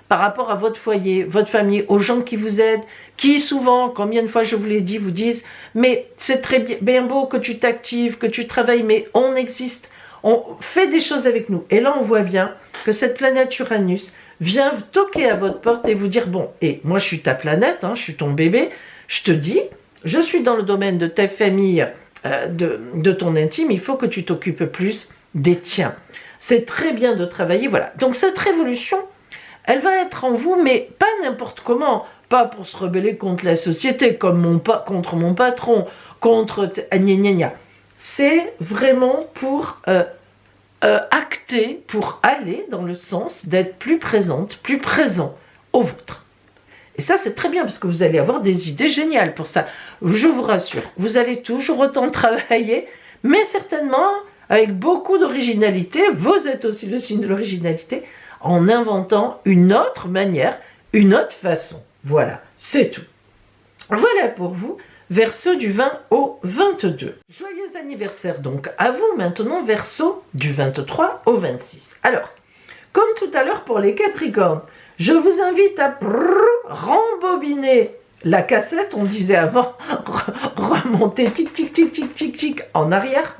par rapport à votre foyer, votre famille, aux gens qui vous aident, qui souvent, combien de fois je vous l'ai dit, vous disent « mais c'est très bien beau que tu t'actives, que tu travailles, mais on existe, on fait des choses avec nous ». Et là, on voit bien que cette planète Uranus vient toquer à votre porte et vous dire « bon, et moi je suis ta planète, hein, je suis ton bébé, je te dis, je suis dans le domaine de ta famille, de ton intime, il faut que tu t'occupes plus des tiens. C'est très bien de travailler, voilà. » Donc cette révolution, elle va être en vous, mais pas n'importe comment. Pas pour se rebeller contre la société, comme contre mon patron, contre... gna gna gna. C'est vraiment pour acter, pour aller dans le sens d'être plus présente, plus présent au vôtre. Et ça, c'est très bien, parce que vous allez avoir des idées géniales pour ça. Je vous rassure, vous allez toujours autant travailler, mais certainement avec beaucoup d'originalité. Vous êtes aussi le signe de l'originalité, en inventant une autre manière, une autre façon. Voilà, c'est tout. Voilà pour vous, Verseau du 20 au 22. Joyeux anniversaire donc à vous maintenant, Verseau du 23 au 26. Alors, comme tout à l'heure pour les Capricornes, je vous invite à rembobiner la cassette, on disait avant, remonter tic tic tic tic tic tic en arrière,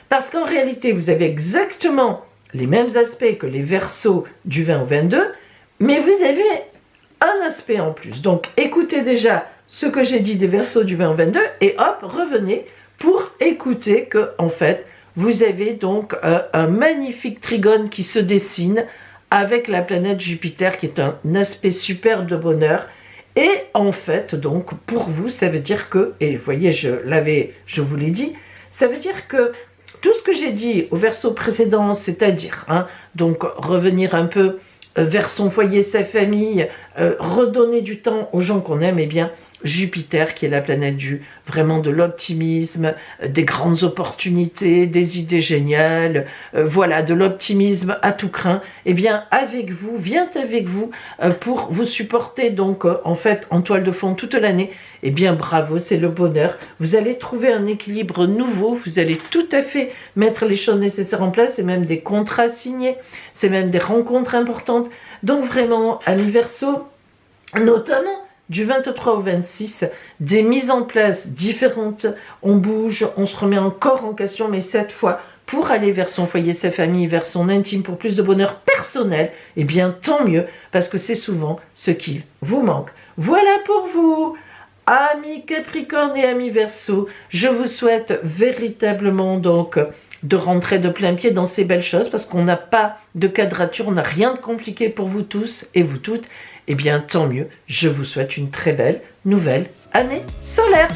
parce qu'en réalité, vous avez exactement les mêmes aspects que les Verseaux du 20 au 22, mais vous avez un aspect en plus. Donc écoutez déjà ce que j'ai dit des Verseaux du 20 au 22 et hop, revenez pour écouter que en fait, vous avez donc un magnifique trigone qui se dessine avec la planète Jupiter qui est un aspect superbe de bonheur. Et en fait, donc pour vous, ça veut dire que, et vous voyez, je vous l'ai dit, ça veut dire que tout ce que j'ai dit au Verseau précédent, c'est-à-dire, hein, donc revenir un peu vers son foyer, sa famille, redonner du temps aux gens qu'on aime, eh bien, Jupiter, qui est la planète vraiment de l'optimisme, des grandes opportunités, des idées géniales, voilà, de l'optimisme à tout crin, eh bien, vient avec vous pour vous supporter, donc, en fait, en toile de fond toute l'année. Eh bien, bravo, c'est le bonheur. Vous allez trouver un équilibre nouveau, vous allez tout à fait mettre les choses nécessaires en place, c'est même des contrats signés, c'est même des rencontres importantes. Donc, vraiment, amis Verseau, notamment du 23 au 26, des mises en place différentes. On bouge, on se remet encore en question, mais cette fois, pour aller vers son foyer, sa famille, vers son intime, pour plus de bonheur personnel, eh bien, tant mieux, parce que c'est souvent ce qui vous manque. Voilà pour vous, amis Capricorne et amis Verseau. Je vous souhaite véritablement, donc, de rentrer de plein pied dans ces belles choses, parce qu'on n'a pas de quadrature, on n'a rien de compliqué pour vous tous et vous toutes. Eh bien, tant mieux. Je vous souhaite une très belle nouvelle année solaire.